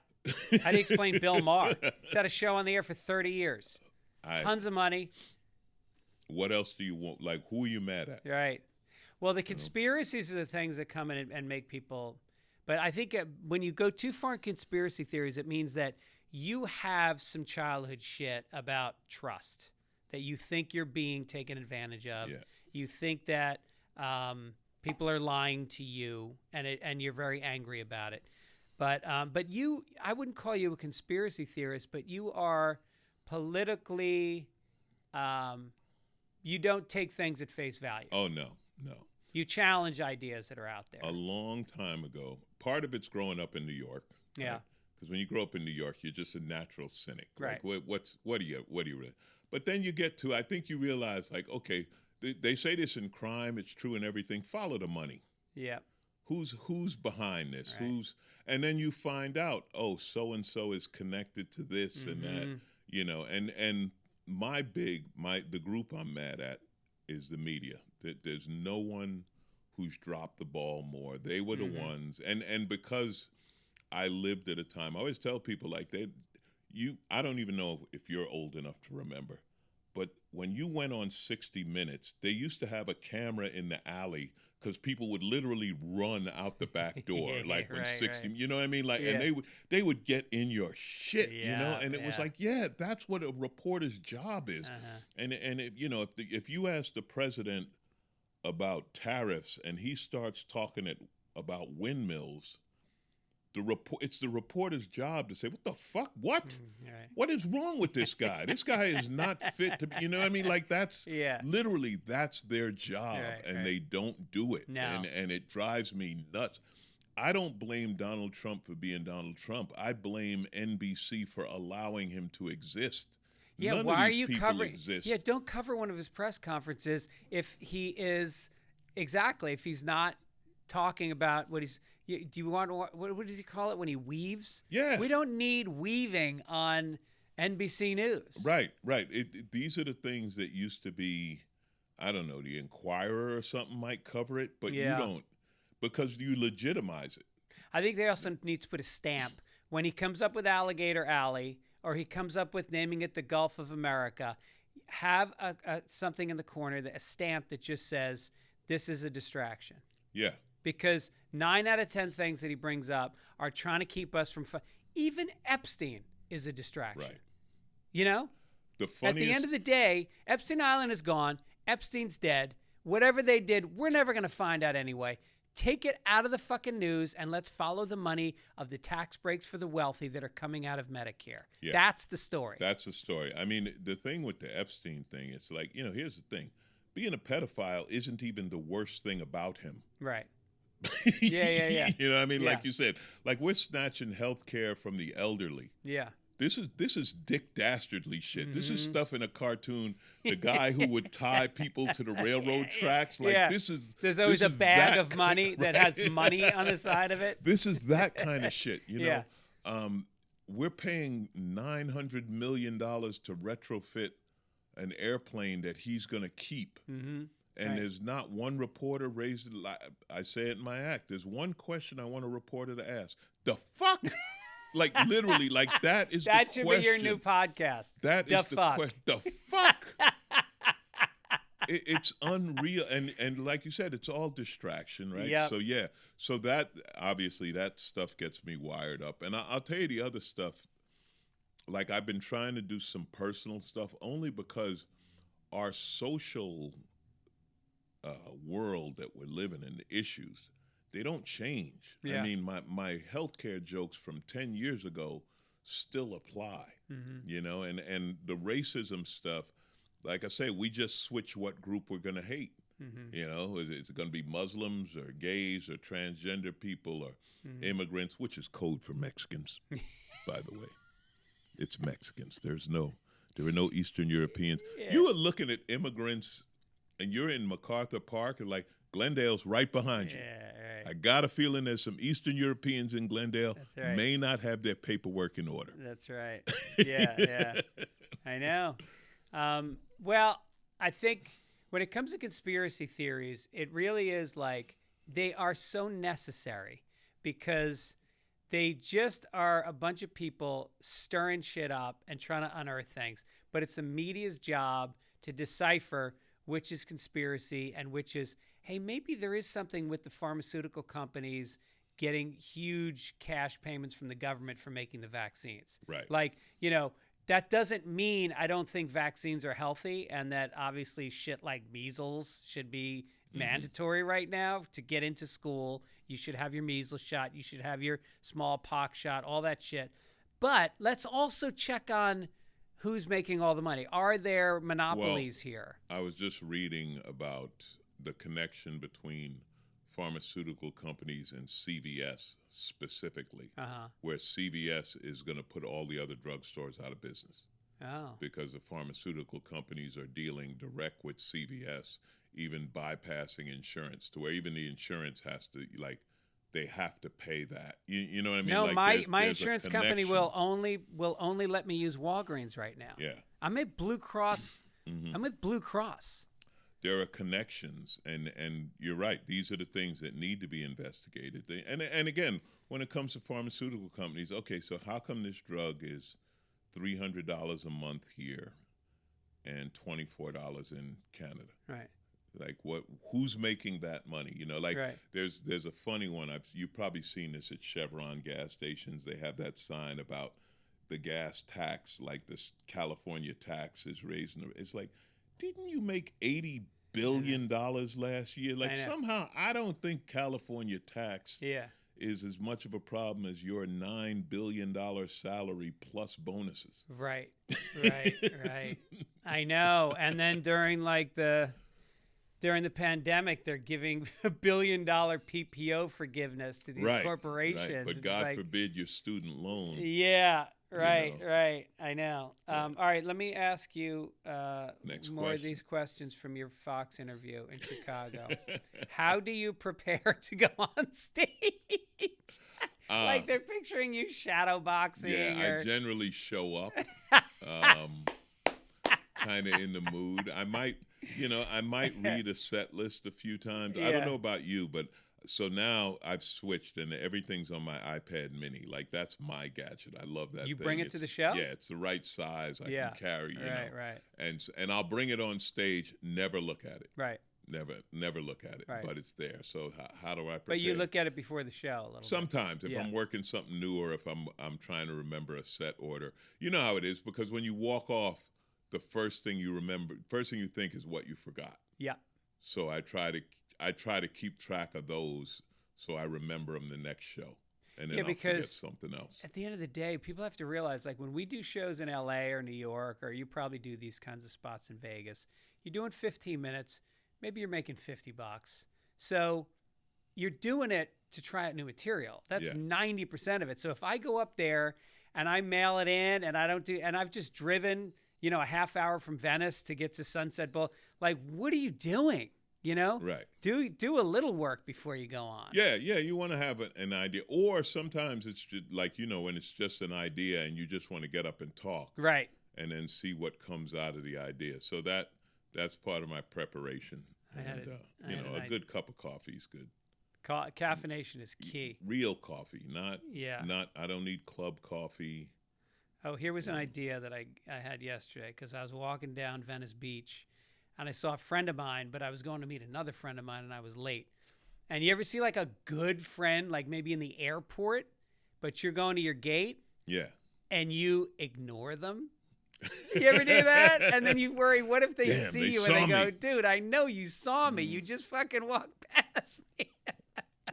How do you explain Bill Maher? He's had a show on the air for 30 years. Tons of money. What else do you want? Like, who are you mad at? Right. Well, the conspiracies are the things that come in and make people. But I think when you go too far in conspiracy theories, it means that you have some childhood shit about trust, that you think you're being taken advantage of. Yeah. You think that people are lying to you, and you're very angry about it. But I wouldn't call you a conspiracy theorist, but you are politically, you don't take things at face value. Oh, no. You challenge ideas that are out there. A long time ago, part of it's growing up in New York. Yeah. Right? Because when you grow up in New York, you're just a natural cynic. Right. Like, what do you really? But then you get to, I think you realize, like, okay, they say this in crime, it's true in everything. Follow the money. Yeah. Who's behind this? Right. And then you find out, oh, so and so is connected to this and that, you know. And the group I'm mad at is the media. There's no one who's dropped the ball more. They were the ones, and because I lived at a time, I always tell people, like, I don't even know if you're old enough to remember, but when you went on 60 Minutes, they used to have a camera in the alley because people would literally run out the back door, like when 60, you know what I mean? Like, and they would get in your shit, you know? And it was like, that's what a reporter's job is. And you know, if you ask the president about tariffs and he starts talking about windmills, it's the reporter's job to say, what the fuck? What? What is wrong with this guy? This guy is not fit to be, you know what I mean? Like, that's literally, that's their job, and they don't do it. No. And it drives me nuts. I don't blame Donald Trump for being Donald Trump. I blame NBC for allowing him to exist. Yeah, None why of these are you people covering? exist. Yeah, don't cover one of his press conferences if he is if he's not talking about what he's. Do you want what does he call it when he weaves? Yeah, we don't need weaving on NBC News. Right. These are the things that used to be, I don't know, the Inquirer or something might cover it, but you don't, because you legitimize it. I think they also need to put a stamp when he comes up with Alligator Alley, or he comes up with naming it the Gulf of America. Have something in the corner, a stamp that just says, this is a distraction. Yeah. Because 9 out of 10 things that he brings up are trying to keep us from even Epstein is a distraction. Right. You know? At the end of the day, Epstein Island is gone. Epstein's dead. Whatever they did, we're never going to find out anyway. take it out of the fucking news and let's follow the money of the tax breaks for the wealthy that are coming out of Medicare. Yeah. That's the story. That's the story. I mean, the thing with the Epstein thing, it's like, here's the thing. Being a pedophile isn't even the worst thing about him. Right. Yeah. You know what I mean? Yeah. Like you said, like we're snatching health care from the elderly. Yeah. This is Dick Dastardly shit. This is stuff in a cartoon. The guy who would tie people to the railroad tracks. Like there's always a bag of money that has money on the side of it. This is that kind of shit. You know, we're paying $900 million to retrofit an airplane that he's going to keep. And there's not one reporter raised. I say it in my act. There's one question I want a reporter to ask. The fuck? Like literally, like that is that the should question. be your new podcast. That is the question. The fuck? It's unreal, and like you said, it's all distraction, right? Yep. So so that obviously that stuff gets me wired up, and I'll tell you the other stuff. Like I've been trying to do some personal stuff only because our social world that we're living in, the issues. They don't change. Yeah. I mean, my healthcare jokes from 10 years ago still apply, you know, and the racism stuff, like I say, we just switch what group we're going to hate. You know, is it going to be Muslims or gays or transgender people or immigrants, which is code for Mexicans, by the way. It's Mexicans. There are no Eastern Europeans. Yeah. You are looking at immigrants and you're in MacArthur Park and like, Glendale's right behind you. Yeah, right. I got a feeling there's some Eastern Europeans in Glendale may not have their paperwork in order. That's right. Yeah. I know. Well, I think when it comes to conspiracy theories, it really is like they are so necessary because they just are a bunch of people stirring shit up and trying to unearth things. But it's the media's job to decipher which is conspiracy and which is, hey, maybe there is something with the pharmaceutical companies getting huge cash payments from the government for making the vaccines. Right. Like, you know, that doesn't mean I don't think vaccines are healthy and that obviously shit like measles should be mandatory right now to get into school. You should have your measles shot. You should have your smallpox shot, all that shit. But let's also check on who's making all the money. Are there monopolies here? I was just reading about the connection between pharmaceutical companies and CVS specifically, where CVS is going to put all the other drugstores out of business. Because the pharmaceutical companies are dealing direct with CVS, even bypassing insurance to where even the insurance has to, like, they have to pay that. You know what I mean? No, like my insurance company will only let me use Walgreens right now. Yeah. I'm at Blue Cross. I'm with Blue Cross. There are connections, and you're right. These are the things that need to be investigated. And again, when it comes to pharmaceutical companies, okay, so how come this drug is $300 a month here and $24 in Canada? Right. Like who's making that money? You know, like there's a funny one. You've probably seen this at Chevron gas stations. They have that sign about the gas tax, like this California tax is raising. It's like, didn't you make $80 billion last year? Like somehow I don't think California tax is as much of a problem as your $9 billion salary plus bonuses. Right. I know. And then during the pandemic, they're giving $1 billion PPO forgiveness to these corporations. Right. But God forbid your student loan. Yeah. Right. I know. All right, let me ask you more of these questions from your Fox interview in Chicago. How do you prepare to go on stage? Like they're picturing you shadow boxing. Yeah, I generally show up kind of in the mood. I might read a set list a few times. I don't know about you, but so now I've switched and everything's on my iPad mini. Like that's my gadget. I love that. You bring it to the show? Yeah, it's the right size. I can carry, you know. Right. And I'll bring it on stage, never look at it. Right. Never look at it, but it's there. So how do I prepare? But you look at it before the show a little Sometimes bit. If I'm working something new or if I'm trying to remember a set order. You know how it is because when you walk off, the first thing you think is what you forgot. Yeah. So I try to I try to keep track of those so I remember them the next show. And then Yeah, I'll forget because something else. at the end of the day, people have to realize, like when we do shows in LA or New York, or you probably do these kinds of spots in Vegas, you're doing 15 minutes, maybe you're making $50. So you're doing it to try out new material. That's 90% of it. So if I go up there and I mail it in and I've just driven, a half hour from Venice to get to Sunset Bowl, like, what are you doing? Right. Do a little work before you go on. Yeah, you want to have an idea. Or sometimes it's just like, when it's just an idea and you just want to get up and talk. Right. And then see what comes out of the idea. So that's part of my preparation. A good cup of coffee is good. Caffeination is key. Real coffee, not I don't need club coffee. Oh, here was an idea that I had yesterday because I was walking down Venice Beach and I saw a friend of mine, but I was going to meet another friend of mine and I was late. And you ever see like a good friend, like maybe in the airport, but you're going to your gate? Yeah. And you ignore them? You ever do that? And then you worry, what if they see you and they go, dude, I know you saw me. You just fucking walked past me.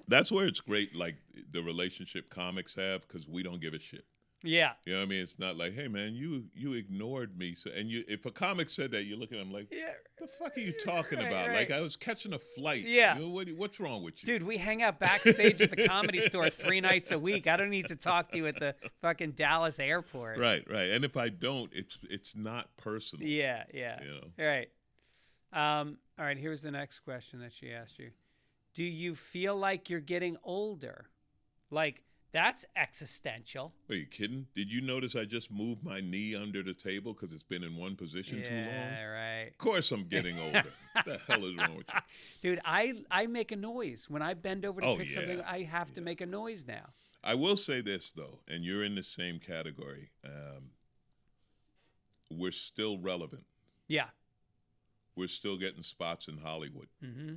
That's where it's great, like the relationship comics have, because we don't give a shit. Yeah. You know what I mean? It's not like, hey, man, you ignored me. So, and if a comic said that, you look at them like, the fuck are you talking about? Right. Like, I was catching a flight. Yeah. What's wrong with you? Dude, we hang out backstage at the Comedy Store 3 nights a week. I don't need to talk to you at the fucking Dallas airport. Right. And if I don't, it's not personal. Yeah. Right. All right, here's the next question that she asked you. Do you feel like you're getting older? Like, that's existential. Are you kidding? Did you notice I just moved my knee under the table because it's been in one position too long? Yeah, right. Of course I'm getting older. What the hell is wrong with you? Dude, I make a noise. When I bend over to pick something, I have to make a noise now. I will say this, though, and you're in the same category. We're still relevant. Yeah. We're still getting spots in Hollywood. Mm-hmm.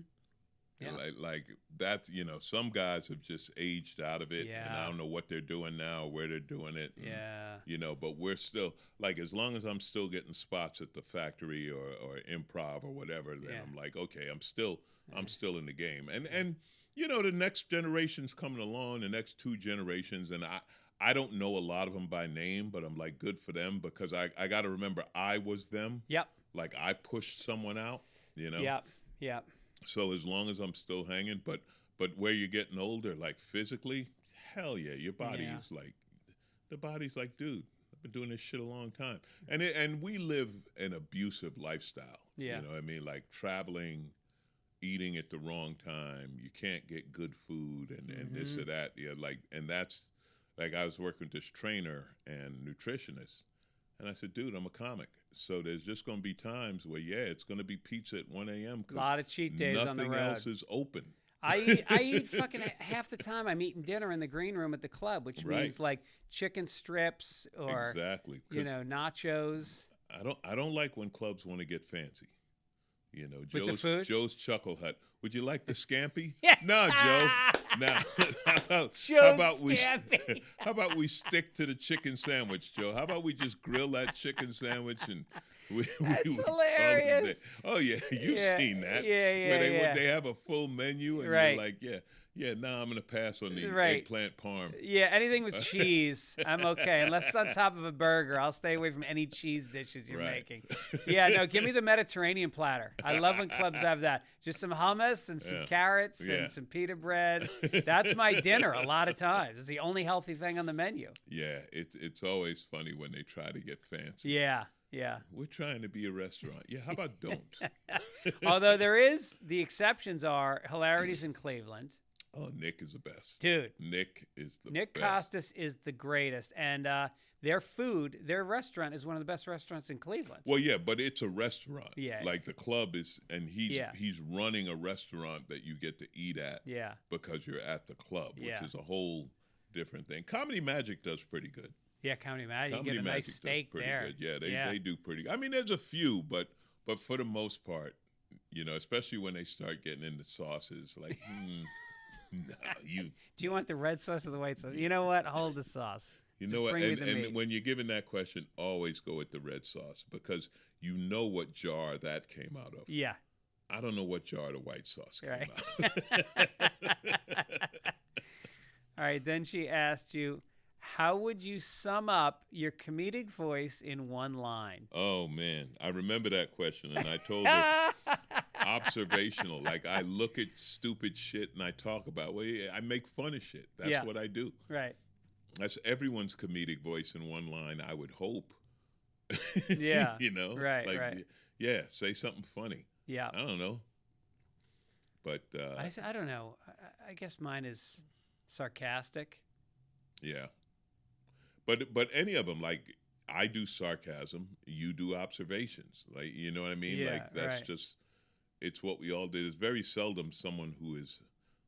Yeah. Like that's, some guys have just aged out of it. Yeah. And I don't know what they're doing now, where they're doing it. Yeah. But we're still, like, as long as I'm still getting spots at the Factory or Improv or whatever, then I'm like, okay, I'm still in the game. And the next generation's coming along, the next 2 generations, and I don't know a lot of them by name, but I'm like, good for them, because I got to remember I was them. Yep. Like, I pushed someone out, Yep. So as long as I'm still hanging, but where you're getting older, like physically, hell yeah, your body is like, the body's like, dude, I've been doing this shit a long time. And we live an abusive lifestyle. Yeah. You know what I mean? Like traveling, eating at the wrong time, you can't get good food and this or that. Yeah, and that's, like, I was working with this trainer and nutritionist, and I said, dude, I'm a comic. So there's just going to be times where, it's going to be pizza at 1 a.m. A lot of cheat days on the road. Nothing else is open. I eat fucking half the time I'm eating dinner in the green room at the club, which means like chicken strips or nachos. I don't like when clubs want to get fancy. With the food? Joe's Chuckle Hut. Would you like the scampi? Yeah. No, Joe. No. How about we stick to the chicken sandwich, Joe? How about we just grill that chicken sandwich and That's hilarious. Oh yeah, you've seen that. Yeah. Where they have a full menu and you're like, I'm gonna pass on the eggplant parm. Yeah, anything with cheese, I'm okay. Unless it's on top of a burger, I'll stay away from any cheese dishes you're making. Yeah, no, give me the Mediterranean platter. I love when clubs have that. Just some hummus and some carrots and some pita bread. That's my dinner a lot of times. It's the only healthy thing on the menu. Yeah, it's always funny when they try to get fancy. Yeah. We're trying to be a restaurant. Yeah, how about don't? Although the exceptions are Hilarities in Cleveland. Oh, Nick is the best. Dude. Nick is the best. Nick Costas is the greatest. And their restaurant is one of the best restaurants in Cleveland. Well, yeah, but it's a restaurant. Yeah. Like the club is, and he's running a restaurant that you get to eat at because you're at the club, which is a whole different thing. Comedy Magic does pretty good. Yeah, Comedy Magic. You get a nice steak there. Good. Yeah, they do pretty good. I mean, there's a few, but for the most part, especially when they start getting into sauces, like, no, you. Do you want the red sauce or the white sauce? You know what? Hold the sauce. You know what? And when you're given that question, always go with the red sauce because you know what jar that came out of. Yeah. I don't know what jar the white sauce came Right. out. All right. Then she asked you, how would you sum up your comedic voice in one line? Oh, man. I remember that question, and I told her observational. Like, I look at stupid shit and I talk about, well, yeah, I make fun of shit. That's what I do. Right. That's everyone's comedic voice in one line, I would hope. Yeah. You know? Right, like, right. Yeah, say something funny. Yeah. I don't know. But I don't know. I guess mine is sarcastic. yeah. But any of them, like, I do sarcasm, you do observations. Like, you know what I mean? Yeah, like, that's right. just, it's what we all did. It's very seldom someone who is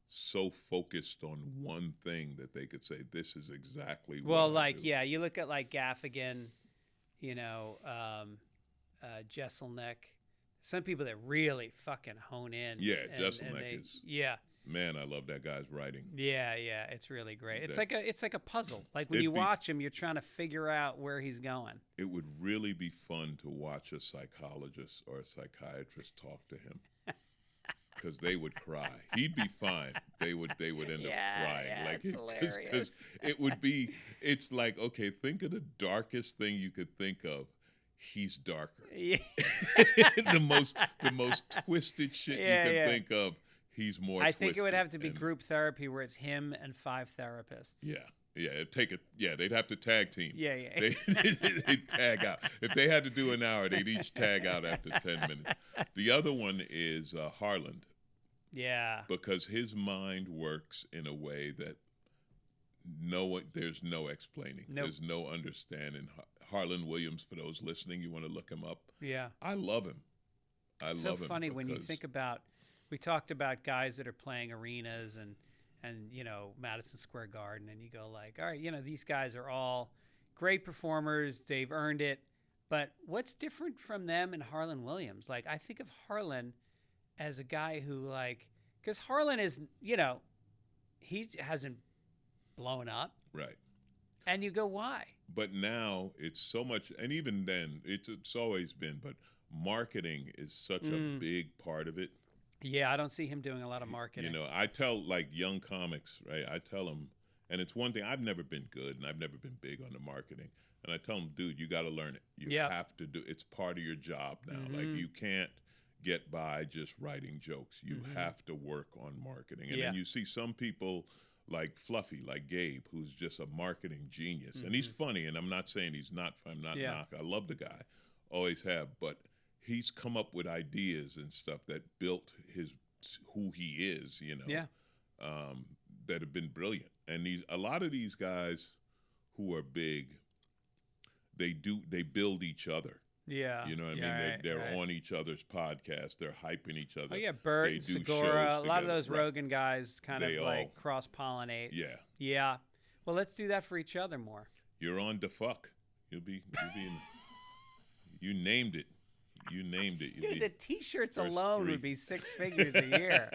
so focused on one thing that they could say, this is exactly what Well, I like, do. yeah, you look at like Gaffigan, you know, Jesselnick. Some people that really fucking hone in. Yeah, and Jesselnick is, Yeah. man, I love that guy's writing. Yeah, it's really great. It's That- like a puzzle. Like when It'd you be- watch him, you're trying to figure out where he's going. It would really be fun to watch a psychologist or a psychiatrist talk to him. Because they would cry. He'd be fine. They would end up crying. Yeah, like it's hilarious. Because it would be. It's like, okay, think of the darkest thing you could think of. He's darker. Yeah. the most twisted shit you can think of. He's more. I think it would have to be and- group therapy where it's him and 5 therapists. Yeah. It'd take it. Yeah, they'd have to tag team. Yeah. They'd tag out. If they had to do an hour, they'd each tag out after 10 minutes. The other one is Harland. Yeah. Because his mind works in a way that there's no explaining. Nope. There's no understanding. Harlan Williams, for those listening, you want to look him up. Yeah. I love him. It's so funny when you think about, we talked about guys that are playing arenas and you know, Madison Square Garden, and you go like, all right, you know, these guys are all great performers. They've earned it. But what's different from them and Harlan Williams? Like, I think of Harlan as a guy who, like, because Harlan is, you know, he hasn't blown up. Right. And you go, why? But now it's so much, and even then, it's always been, but marketing is such a big part of it. Yeah, I don't see him doing a lot of marketing. You know, I tell, like, young comics, right, I tell them, and it's one thing, I've never been good, and I've never been big on the marketing. And I tell them, dude, you got to learn it. You have to do it's part of your job now. Like, you can't get by just writing jokes. You have to work on marketing. And then you see some people like Fluffy, like Gabe, who's just a marketing genius. And he's funny, and I'm not saying he's not. I'm not knocking. I love the guy. Always have. But he's come up with ideas and stuff that built who he is, you know, that have been brilliant. And a lot of these guys who are big, they build each other. Yeah. You know what I mean? They're on each other's podcast. They're hyping each other. Oh, yeah, Bert, they do Segura, a shows lot of together. those Rogan guys kind They of all- like cross-pollinate. Yeah. Yeah. Well, let's do that for each other more. You're on the fuck. You'll be in, you named it. You named it. Dude, the T-shirts first alone 3. would be 6 figures a year.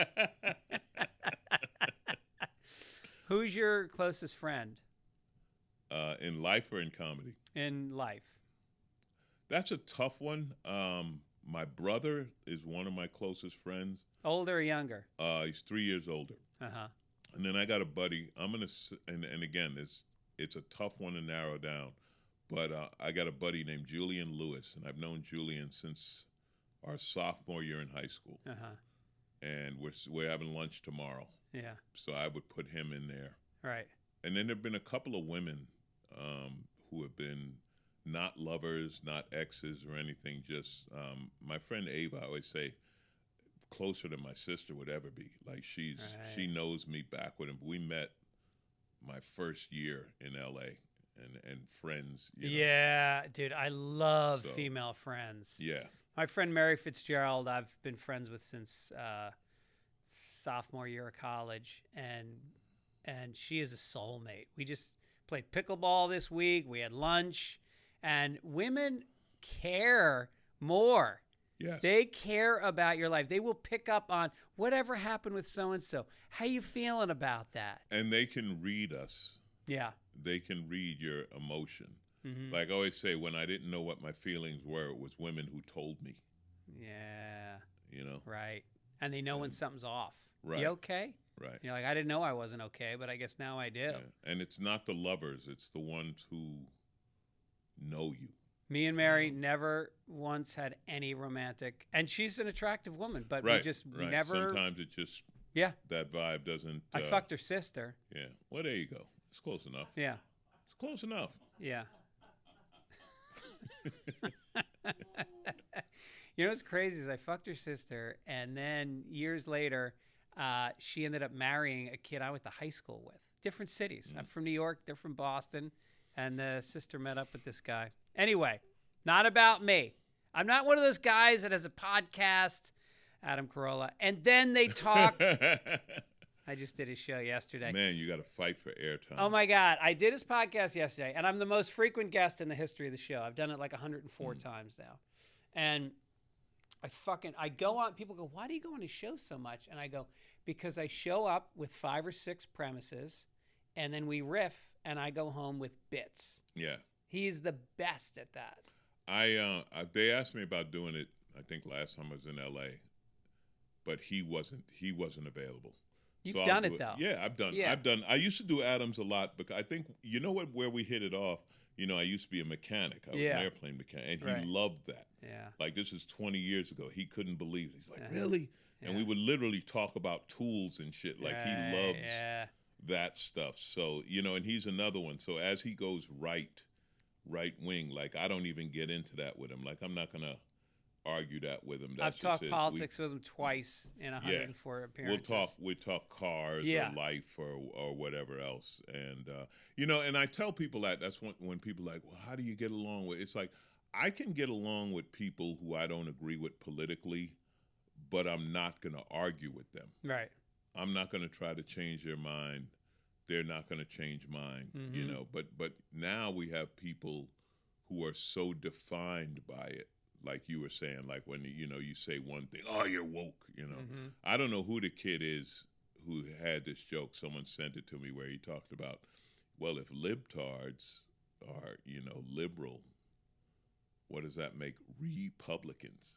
Who's your closest friend In life or in comedy? in life? That's a tough one. My brother is one of my closest friends. Older or younger? He's 3 years older. Uh-huh. And then I got a buddy. And again, it's a tough one to narrow down. But I got a buddy named Julian Lewis, and I've known Julian since our sophomore year in high school. Uh-huh. And we're having lunch tomorrow. Yeah. So I would put him in there. Right. And then there have been a couple of women who have been not lovers, not exes or anything. Just my friend Ava, I always say, closer than my sister would ever be. Like she knows me backward. And we met my first year in L.A. and friends. You know. Yeah, dude, I love female friends. Yeah. My friend Mary Fitzgerald, I've been friends with since sophomore year of college, and she is a soulmate. We just played pickleball this week. We had lunch, and women care more. Yes. They care about your life. They will pick up on whatever happened with so-and-so. How you feeling about that? And they can read us. Yeah. They can read your emotion. Mm-hmm. Like I always say, when I didn't know what my feelings were, it was women who told me. Yeah. You know? Right. And they know when something's off. Right. You okay? Right. You're like, I didn't know I wasn't okay, but I guess now I do. Yeah. And it's not the lovers; it's the ones who know you. Me and Mary never once had any romantic, and she's an attractive woman, but we just never. Sometimes it just that vibe doesn't. I fucked her sister. Yeah. Well, there you go. It's close enough. Yeah. It's close enough. Yeah. You know what's crazy is I fucked her sister, and then years later, she ended up marrying a kid I went to high school with. Different cities. I'm from New York. They're from Boston. And the sister met up with this guy. Anyway, not about me. I'm not one of those guys that has a podcast, Adam Carolla, and then they talk. I just did his show yesterday. Man, you got to fight for airtime. Oh, my God. I did his podcast yesterday, and I'm the most frequent guest in the history of the show. I've done it like 104 times now. And I go on, people go, why do you go on his show so much? And I go, because I show up with 5 or 6 premises, and then we riff, and I go home with bits. Yeah. He's the best at that. They asked me about doing it, I think last time I was in LA, but he wasn't available. You've done it though. Yeah, I've done. I used to do Adams a lot because I think, you know what, where we hit it off, you know, I used to be a mechanic. I was an airplane mechanic, and he loved that. Yeah. Like, this is 20 years ago. He couldn't believe it. He's like, really? Yeah. And we would literally talk about tools and shit. Like, he loves that stuff. So, you know, and he's another one. So as he goes right wing, like, I don't even get into that with him. Like, I'm not going to argue that with him. I've talked politics with him twice in 104 appearances. We'll talk cars or life or whatever else. And, you know, and I tell people that's when people are like, well, how do you get along with, it's like, I can get along with people who I don't agree with politically, but I'm not going to argue with them. Right. I'm not going to try to change their mind. They're not going to change mine, you know. But now we have people who are so defined by it, like you were saying, like when, you know, you say one thing, oh, you're woke, you know. I don't know who the kid is who had this joke. Someone sent it to me where he talked about, well, if libtards are, you know, liberal, what does that make Republicans?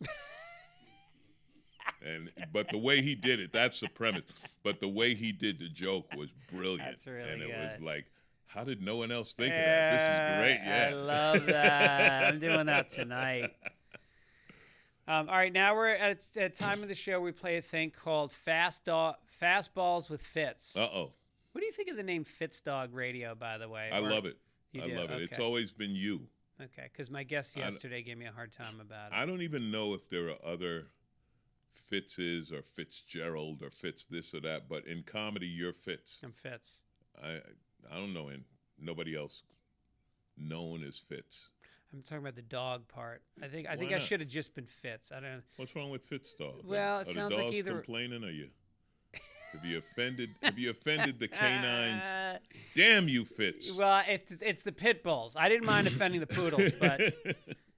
But the way he did it, that's the premise. But the way he did the joke was brilliant. That's really good. And it was like, how did no one else think of that? This is great. Yeah. I love that. I'm doing that tonight. All right, now we're at a time of the show we play a thing called Fastballs with Fitz. Uh-oh. What do you think of the name Fitzdog Radio, by the way? I love it. I love it. It's always been you. Okay, because my guest yesterday gave me a hard time about it. I don't even know if there are other Fitzes or Fitzgerald or Fitz this or that, but in comedy, you're Fitz. I'm Fitz. I don't know, and nobody else known as Fitz. I'm talking about the dog part. I think I should have just been Fitz. I don't. What's wrong with Fitzdog? Well, it sounds like either complaining or you. Have you offended the canines? Damn you, Fitz. Well, it's the pit bulls. I didn't mind offending the poodles, but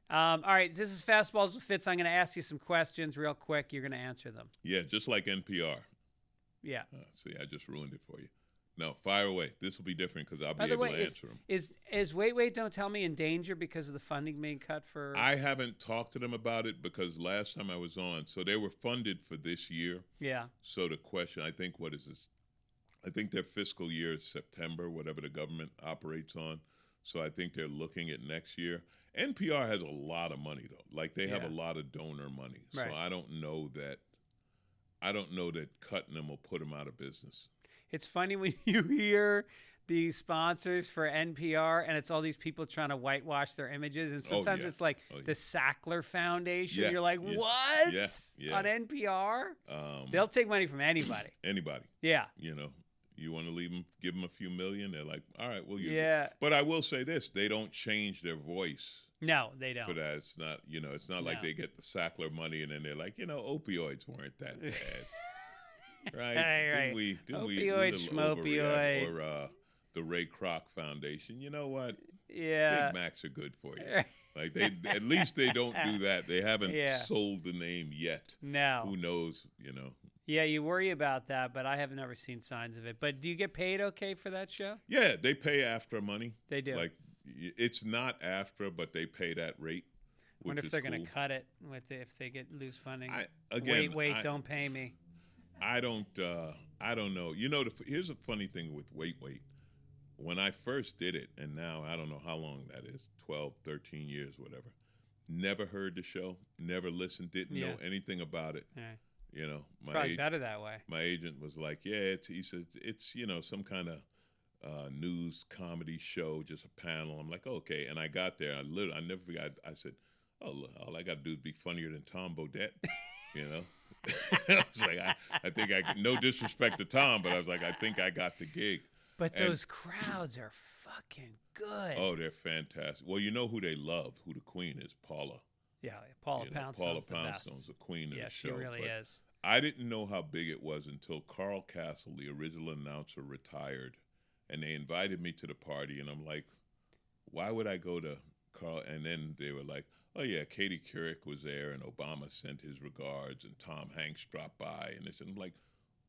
all right. This is Fastballs with Fitz. I'm going to ask you some questions real quick. You're going to answer them. Yeah, just like NPR. Yeah. See, I just ruined it for you. No, fire away. This will be different because I'll be able to answer them. Is Wait, Don't Tell Me in danger because of the funding being cut for? I haven't talked to them about it because last time I was on, so they were funded for this year. Yeah. So the question, I think, what is this? I think their fiscal year is September, whatever the government operates on. So I think they're looking at next year. NPR has a lot of money, though. Like, they have a lot of donor money. Right. So I don't know that cutting them will put them out of business. It's funny when you hear the sponsors for NPR and it's all these people trying to whitewash their images. And sometimes it's like the Sackler Foundation. Yeah. You're like, what? Yeah. On NPR? They'll take money from anybody. Anybody. Yeah. You know, you want to give them a few million? They're like, all right, we'll use it. But I will say this. They don't change their voice. No, they don't. But it's not, you know, it's not like they get the Sackler money and then they're like, you know, opioids weren't that bad. Right? Right. Didn't Opioid, schmopioid. Or the Ray Kroc Foundation. You know what? Yeah. Big Macs are good for you. Like, at least they don't do that. They haven't sold the name yet. No. Who knows, you know? Yeah, you worry about that, but I have never seen signs of it. But do you get paid okay for that show? Yeah, they pay after money. They do. Like, it's not after, but they pay that rate. Wonder if they're cool. going to cut it if they lose funding. Wait, don't pay me. I don't know. You know, here's a funny thing with Wait. When I first did it, and now I don't know how long that is, 12, 13 years, whatever. Never heard the show, never listened, didn't know anything about it. Yeah. You know, Probably better that way. My agent was like, he said, it's, some kind of news comedy show, just a panel. I'm like, okay. And I got there. I never forgot. I said, oh, all I got to do is be funnier than Tom Bodette, I was like, I think no disrespect to Tom, but I was like, I think I got the gig. But those crowds are fucking good. Oh, they're fantastic. Well, you know who they love, who the queen is, Paula. Yeah, Paula Poundstone's the queen of the show. Yeah, she really is. I didn't know how big it was until Carl Castle, the original announcer, retired, and they invited me to the party, and I'm like, why would I go to Carl? And then they were like, oh yeah, Katie Couric was there, and Obama sent his regards, and Tom Hanks dropped by, and this, and I'm like,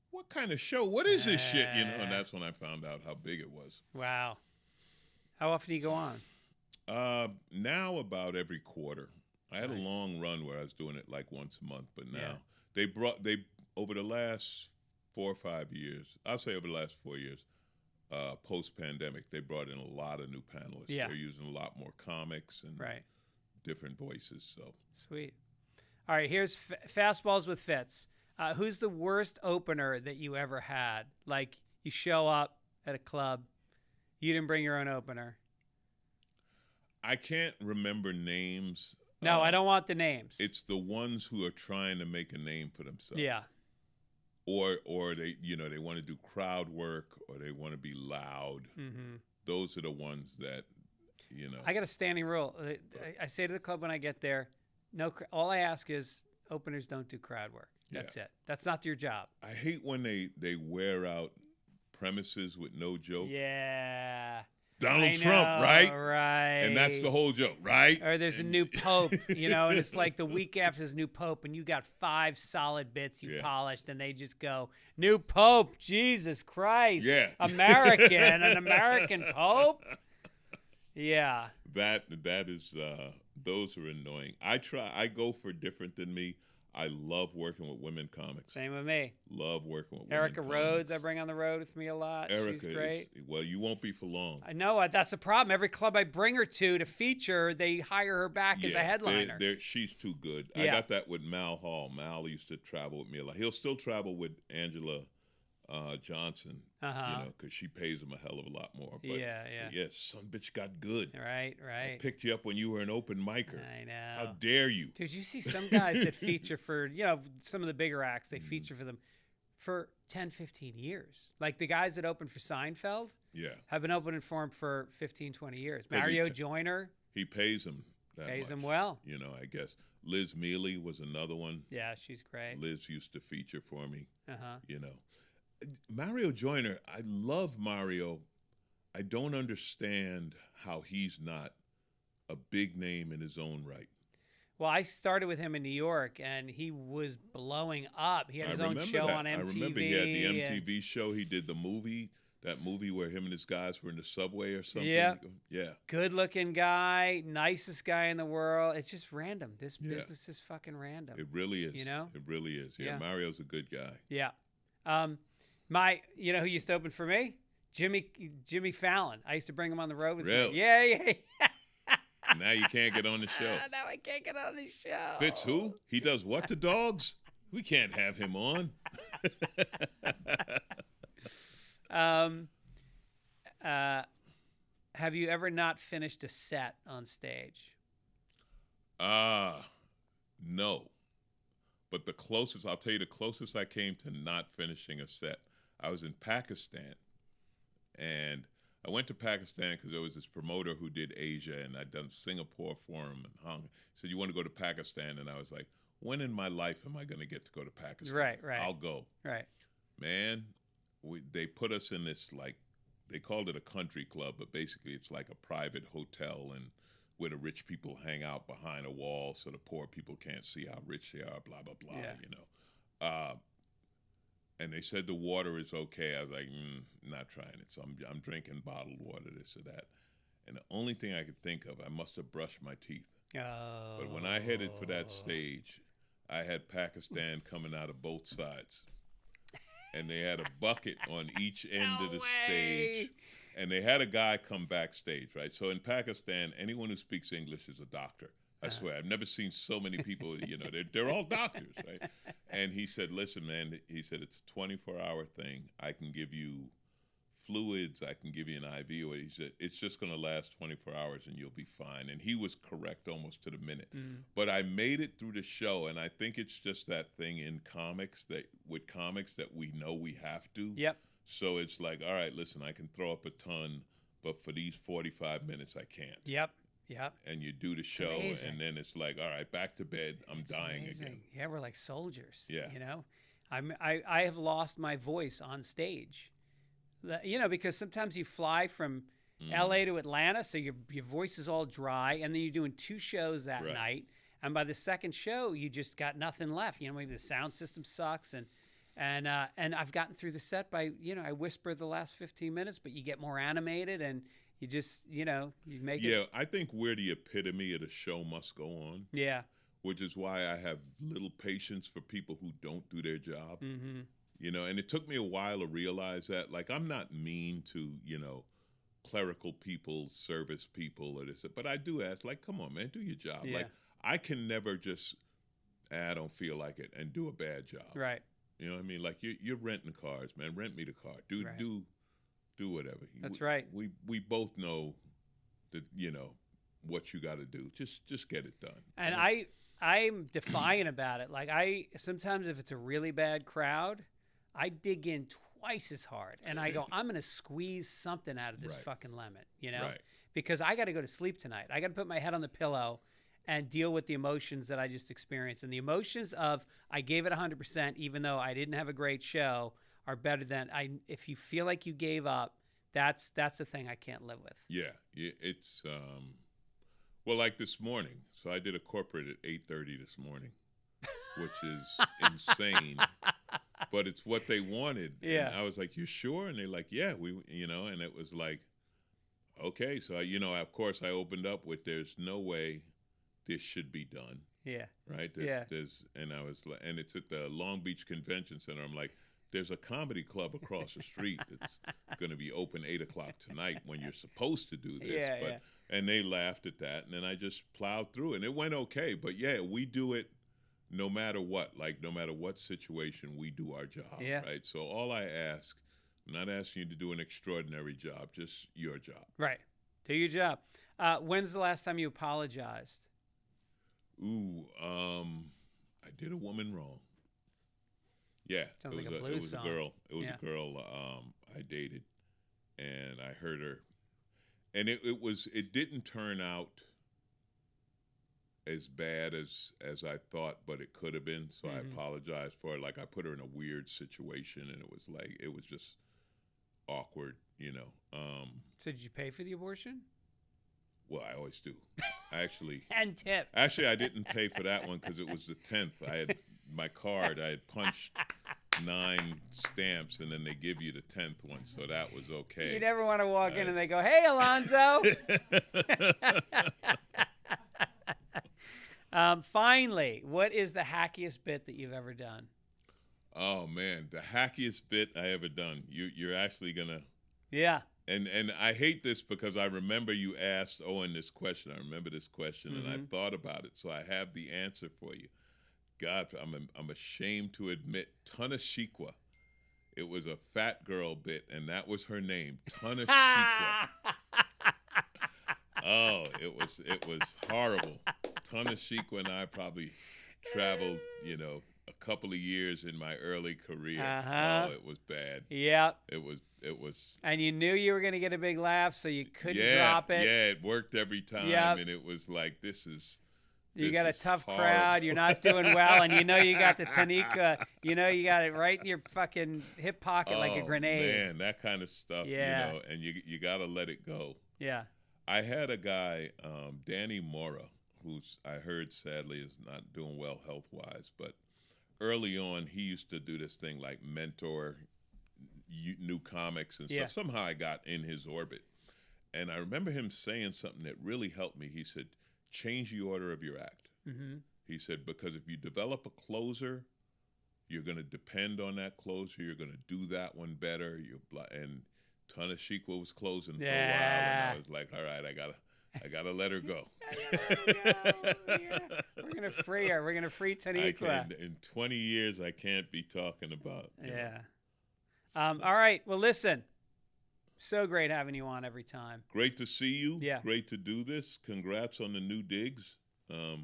what kind of show? What is this shit? And that's when I found out how big it was. Wow. How often do you go on? Now about every quarter. I had a long run where I was doing it like once a month, but now they over the last 4 or 5 years, I'll say over the last 4 years, post-pandemic, they brought in a lot of new panelists. Yeah. They're using a lot more comics and different voices. So sweet. All right, here's Fastballs with Fitz. Who's the worst opener that you ever had? Like, you show up at a club, you didn't bring your own opener. I can't remember names. No, I don't want the names. It's the ones who are trying to make a name for themselves. Yeah. Or they they want to do crowd work, or they want to be loud. Mm-hmm. Those are the ones that I got a standing rule. I say to the club when I get there, all I ask is openers don't do crowd work. That's it. That's not your job. I hate when they wear out premises with no joke. Yeah. Donald Trump, right? Right. And that's the whole joke, right? Or there's a new pope, and it's like the week after there's a new pope, and you got 5 solid bits you polished, and they just go, new pope, Jesus Christ. Yeah. An American pope? Yeah. That is, those are annoying. I go for different than me. I love working with women comics. Same with me. Love working with Erica women Rhodes, comics. I bring on the road with me a lot. Erica She's great. Well, you won't be for long. I know. That's the problem. Every club I bring her to feature, they hire her back as a headliner. She's too good. Yeah. I got that with Mal Hall. Mal used to travel with me a lot. He'll still travel with Angela Johnson, because she pays him a hell of a lot more. But yes, some bitch got good. Right. I picked you up when you were an open micer. I know. How dare you? Dude, you see some guys that feature for, some of the bigger acts, they feature for them for 10, 15 years. Like the guys that open for Seinfeld have been opening for him for 15, 20 years. Mario Joyner. He pays him that Pays much. him well. I guess. Liz Mealy was another one. Yeah, she's great. Liz used to feature for me. Mario Joyner, I love Mario. I don't understand how he's not a big name in his own right. Well, I started with him in New York, and he was blowing up. He had his own show on MTV. I remember he had the MTV show. He did the movie, that movie where him and his guys were in the subway or something. Yeah. Yeah. Good-looking guy, nicest guy in the world. It's just random. This business is fucking random. It really is. It really is. Yeah, Mario's a good guy. Yeah. Who used to open for me? Jimmy Fallon. I used to bring him on the road with me. Yeah. Now you can't get on the show. Now I can't get on the show. Fitz who? He does what to dogs? We can't have him on. Have you ever not finished a set on stage? No. But I'll tell you the closest I came to not finishing a set. I was in Pakistan, and I went to Pakistan because there was this promoter who did Asia, and I'd done Singapore for him and Hong Kong. He said, you want to go to Pakistan? And I was like, when in my life am I going to get to go to Pakistan? Right. I'll go. Right. Man, they put us in this, they called it a country club, but basically it's like a private hotel and where the rich people hang out behind a wall so the poor people can't see how rich they are, blah, blah, blah, And they said the water is okay. I was like, not trying it. So I'm drinking bottled water, this or that. And the only thing I could think of, I must have brushed my teeth. Oh. But when I headed for that stage, I had Pakistan coming out of both sides. And they had a bucket on each end of the stage. And they had a guy come backstage, right? So in Pakistan, anyone who speaks English is a doctor. I swear, I've never seen so many people, they're all doctors, right? And he said, listen, man, he said, it's a 24-hour thing. I can give you fluids, I can give you an IV, or he said, it's just going to last 24 hours and you'll be fine. And he was correct almost to the minute. But I made it through the show, and I think it's just that thing in comics that we know we have to. Yep. So it's like, all right, listen, I can throw up a ton, but for these 45 minutes, I can't. Yep. And you do the show, and then it's like, all right, back to bed. I'm dying again. Yeah, we're like soldiers. Yeah. I have lost my voice on stage. Because sometimes you fly from L.A. to Atlanta, so your voice is all dry, and then you're doing 2 shows that night, and by the second show, you just got nothing left. Maybe the sound system sucks, and I've gotten through the set by, I whisper the last 15 minutes, but you get more animated, and you just, you make it. Yeah, I think we're the epitome of the show must go on. Yeah. Which is why I have little patience for people who don't do their job. Mm-hmm. And it took me a while to realize that. Like, I'm not mean to, clerical people, service people, or this, but I do ask, like, come on, man, do your job. Yeah. Like, I can never just, I don't feel like it, and do a bad job. Right. You know what I mean? Like, you're renting cars, man. Rent me the car. Do whatever. That's right. We both know that, what you got to do. Just get it done. And I'm defiant about it. Like, sometimes if it's a really bad crowd, I dig in twice as hard, and I go, I'm going to squeeze something out of this fucking lemon, Right. Because I got to go to sleep tonight. I got to put my head on the pillow and deal with the emotions that I just experienced. And the emotions of I gave it 100%, even though I didn't have a great show, are better than if you feel like you gave up. That's the thing I can't live with. Yeah, it's well, like this morning. So I did a corporate at 8:30 this morning, which is insane. But it's what they wanted. Yeah. And I was like, you sure? And they're like, yeah, and it was like, okay. So, of course, I opened up with, there's no way this should be done. Yeah. Right? And I was like, and it's at the Long Beach Convention Center. I'm like, there's a comedy club across the street that's going to be open 8 o'clock tonight when you're supposed to do this. Yeah. And they laughed at that. And then I just plowed through, and it went okay. But, yeah, we do it. No matter what, no matter what situation, we do our job, right? So all I ask, I'm not asking you to do an extraordinary job, just your job. Right. Do your job. When's the last time you apologized? I did a woman wrong. Yeah. Sounds like a blues song. It was a girl I dated, and I hurt her. And it didn't turn out as bad as I thought, but it could have been. So I apologized for it. Like, I put her in a weird situation, and it was just awkward, So did you pay for the abortion? Well, I always do. Actually. And tip. Actually, I didn't pay for that one because it was the 10th. I had my card. I had punched 9 stamps, and then they give you the 10th one, so that was okay. You never want to walk in and they go, "Hey, Alonzo." Finally, what is the hackiest bit that you've ever done? Oh man, the hackiest bit I ever done. You're actually gonna. Yeah. And I hate this because I remember you asked Owen this question. I remember this question, and I thought about it, so I have the answer for you. God, I'm ashamed to admit, Tanashikwa. It was a fat girl bit, and that was her name, Tanashikwa. Oh, it was horrible. Tanashikwa and I probably traveled, a couple of years in my early career. Oh, it was bad. Yep. It was. And you knew you were going to get a big laugh, so you couldn't drop it. Yeah, it worked every time, and it was like, this is. You got a tough horrible. Crowd. You're not doing well, and you got the Tanika. You got it right in your fucking hip pocket like a grenade. Man, that kind of stuff. Yeah. And you got to let it go. Yeah. I had a guy, Danny Mora, who's I heard sadly is not doing well health-wise, but early on he used to do this thing like mentor new comics and stuff. Somehow I got in his orbit, and I remember him saying something that really helped me. He said, change the order of your act. Mm-hmm. He said, because if you develop a closer, you're going to depend on that closer. You're going to do that one better. And Tanashikwa was closing for a while, and I was like, all right, I gotta let her go. Yeah. We're gonna free her. We're gonna free Taniqua. In 20 years, I can't be talking about. Yeah. All right. Well, listen. So great having you on every time. Great to see you. Yeah. Great to do this. Congrats on the new digs. Thank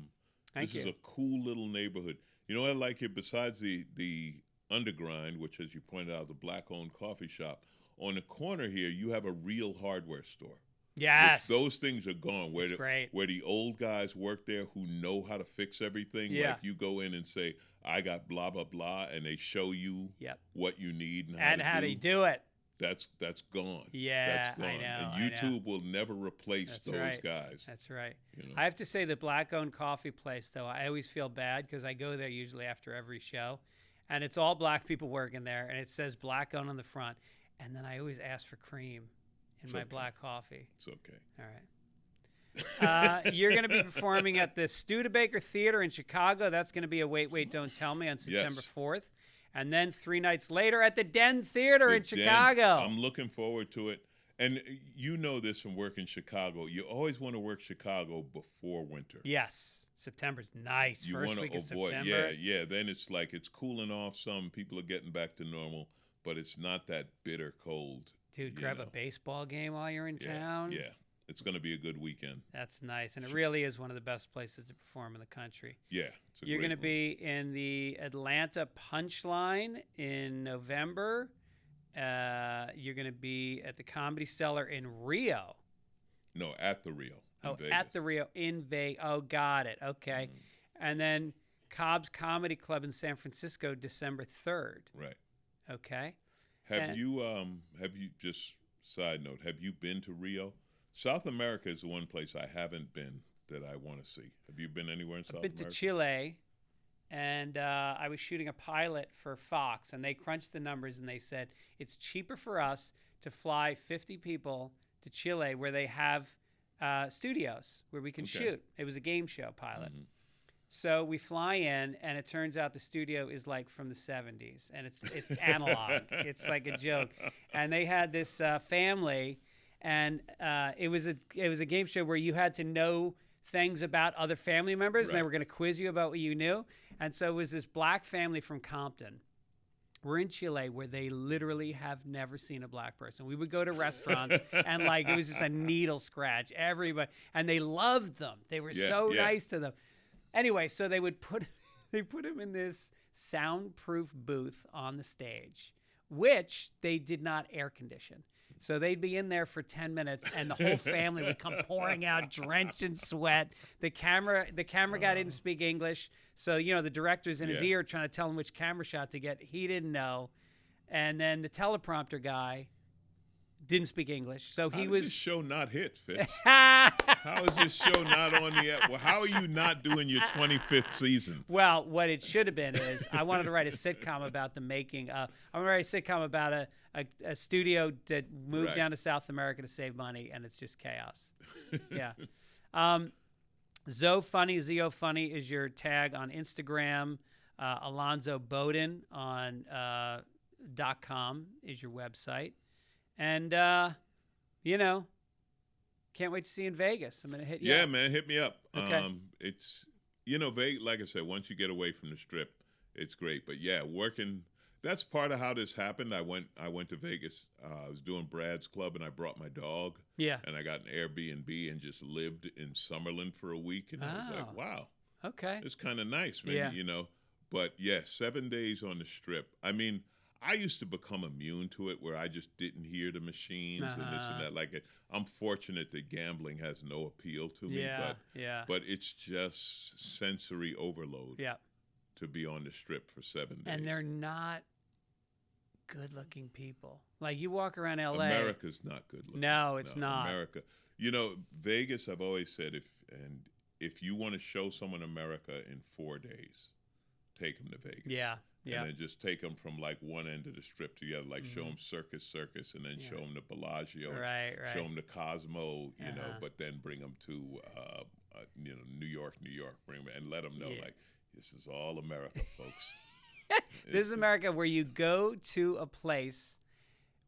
you. This is a cool little neighborhood. You know what I like here? Besides the undergrind, which, as you pointed out, the black-owned coffee shop, on the corner here, you have a real hardware store. Yes. Those things are gone. Great. Where the old guys work there who know how to fix everything. Yeah. Like you go in and say, I got blah, blah, blah, and they show you what you need and how to do it. That's gone. Yeah, that's gone. I know. And YouTube will never replace those guys. That's right. You know? I have to say the black-owned coffee place, though, I always feel bad because I go there usually after every show, and it's all black people working there, and it says black-owned on the front, and then I always ask for cream in my black coffee. It's okay. All right. You're going to be performing at the Studebaker Theater in Chicago. That's going to be a Wait, Wait, Don't Tell Me on September 4th. And then 3 nights later at the Den Theater in Chicago. I'm looking forward to it. And you know this from working Chicago. You always want to work Chicago before winter. Yes. September's nice. You First want week to of avoid, September. yeah. Then it's like it's cooling off some. People are getting back to normal. But it's not that bitter cold. Dude, grab a baseball game while you're in town. Yeah. It's going to be a good weekend. That's nice. And it really is one of the best places to perform in the country. Yeah. You're going to be in the Atlanta Punchline in November. You're going to be at the Comedy Cellar in Rio. No, at the Rio. Vegas. At the Rio in Vegas. Oh, got it. Okay. And then Cobb's Comedy Club in San Francisco, December 3rd. Right. Okay. Have you just side note, have you been to Rio? South America is the one place I haven't been that I want to see. Have you been anywhere in South America? I've been to Chile, and I was shooting a pilot for Fox, and they crunched the numbers, and they said it's cheaper for us to fly 50 people to Chile where they have studios where we can shoot. It was a game show pilot. Mm-hmm. So we fly in, and it turns out the studio is like from the 70s, and it's analog. It's like a joke. And they had this family, and it was a game show where you had to know things about other family members, and they were going to quiz you about what you knew. And so it was this black family from Compton. We're in Chile where they literally have never seen a black person. We would go to restaurants and like it was just a needle scratch. Everybody, and they loved them. They were so nice to them. Anyway, so they put him in this soundproof booth on the stage, which they did not air condition. So they'd be in there for 10 minutes, and the whole family would come pouring out, drenched in sweat. The camera guy didn't speak English, so the director's in his ear trying to tell him which camera shot to get. He didn't know, and then the teleprompter guy didn't speak English, so he was. This show not hit, Fitz? How is this show not on the air? Well, how are you not doing your 25th season? Well, what it should have been is I wanted to write a sitcom about the making. I want to write a sitcom about a studio that moved down to South America to save money, and it's just chaos. Yeah. Zo Funny is your tag on Instagram. Alonzo Bodden on .com is your website. And, can't wait to see you in Vegas. I'm going to hit you up. Yeah, man, hit me up. Okay. It's, Vegas, like I said, once you get away from the Strip, it's great. But, yeah, working, that's part of how this happened. I went to Vegas. I was doing Brad's Club, and I brought my dog. Yeah. And I got an Airbnb and just lived in Summerlin for a week. And I was like, wow. Okay. It's kind of nice, man, But, yeah, 7 days on the Strip. I mean, I used to become immune to it where I just didn't hear the machines and this and that. Like, I'm fortunate that gambling has no appeal to me. But it's just sensory overload to be on the Strip for 7 days. And they're not good-looking people. Like, you walk around L.A. America's not good-looking. No, it's not. America. Vegas, I've always said, if you want to show someone America in 4 days, take them to Vegas. Yeah. And then just take them from like one end of the Strip to the other, like show them Circus, and then show them the Bellagio, right. show them the Cosmo, but then bring them to New York, bring them and let them know like this is all America, folks. This is America, where you go to a place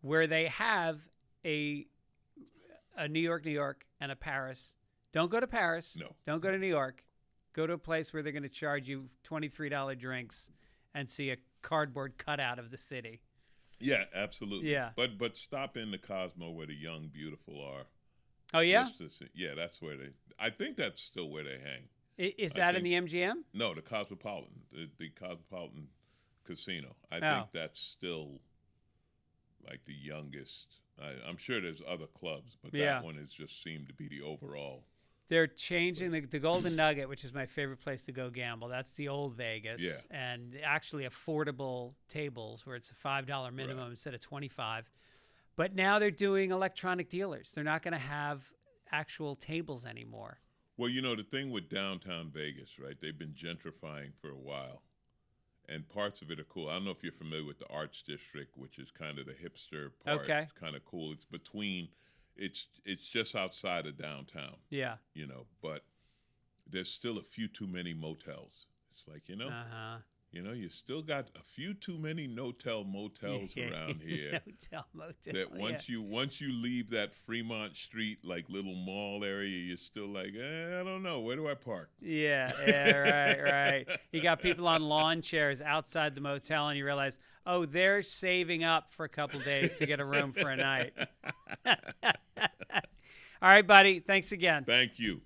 where they have a New York, and a Paris. Don't go to Paris. No. Don't go to New York. Go to a place where they're going to charge you $23 drinks and see a cardboard cutout of the city. Yeah, absolutely. Yeah. But stop in the Cosmo where the young, beautiful are. Oh, yeah? Yeah, that's where I think that's still where they hang. Is that in the MGM? No, the Cosmopolitan. The Cosmopolitan Casino. I think that's still like the youngest. I'm sure there's other clubs, but that one has just seemed to be the overall. They're changing the Golden Nugget, which is my favorite place to go gamble. That's the old Vegas. Yeah. And actually affordable tables where it's a $5 minimum instead of $25. But now they're doing electronic dealers. They're not going to have actual tables anymore. Well, the thing with downtown Vegas, right? They've been gentrifying for a while. And parts of it are cool. I don't know if you're familiar with the Arts District, which is kind of the hipster part. Okay. It's kind of cool. It's between, it's just outside of downtown. Yeah. But there's still a few too many motels. It's like, you still got a few too many motels around here. Motel. That once you leave that Fremont Street like little mall area, you're still like, I don't know, where do I park? Yeah, right. You got people on lawn chairs outside the motel, and you realize, oh, they're saving up for a couple days to get a room for a night. All right, buddy. Thanks again. Thank you.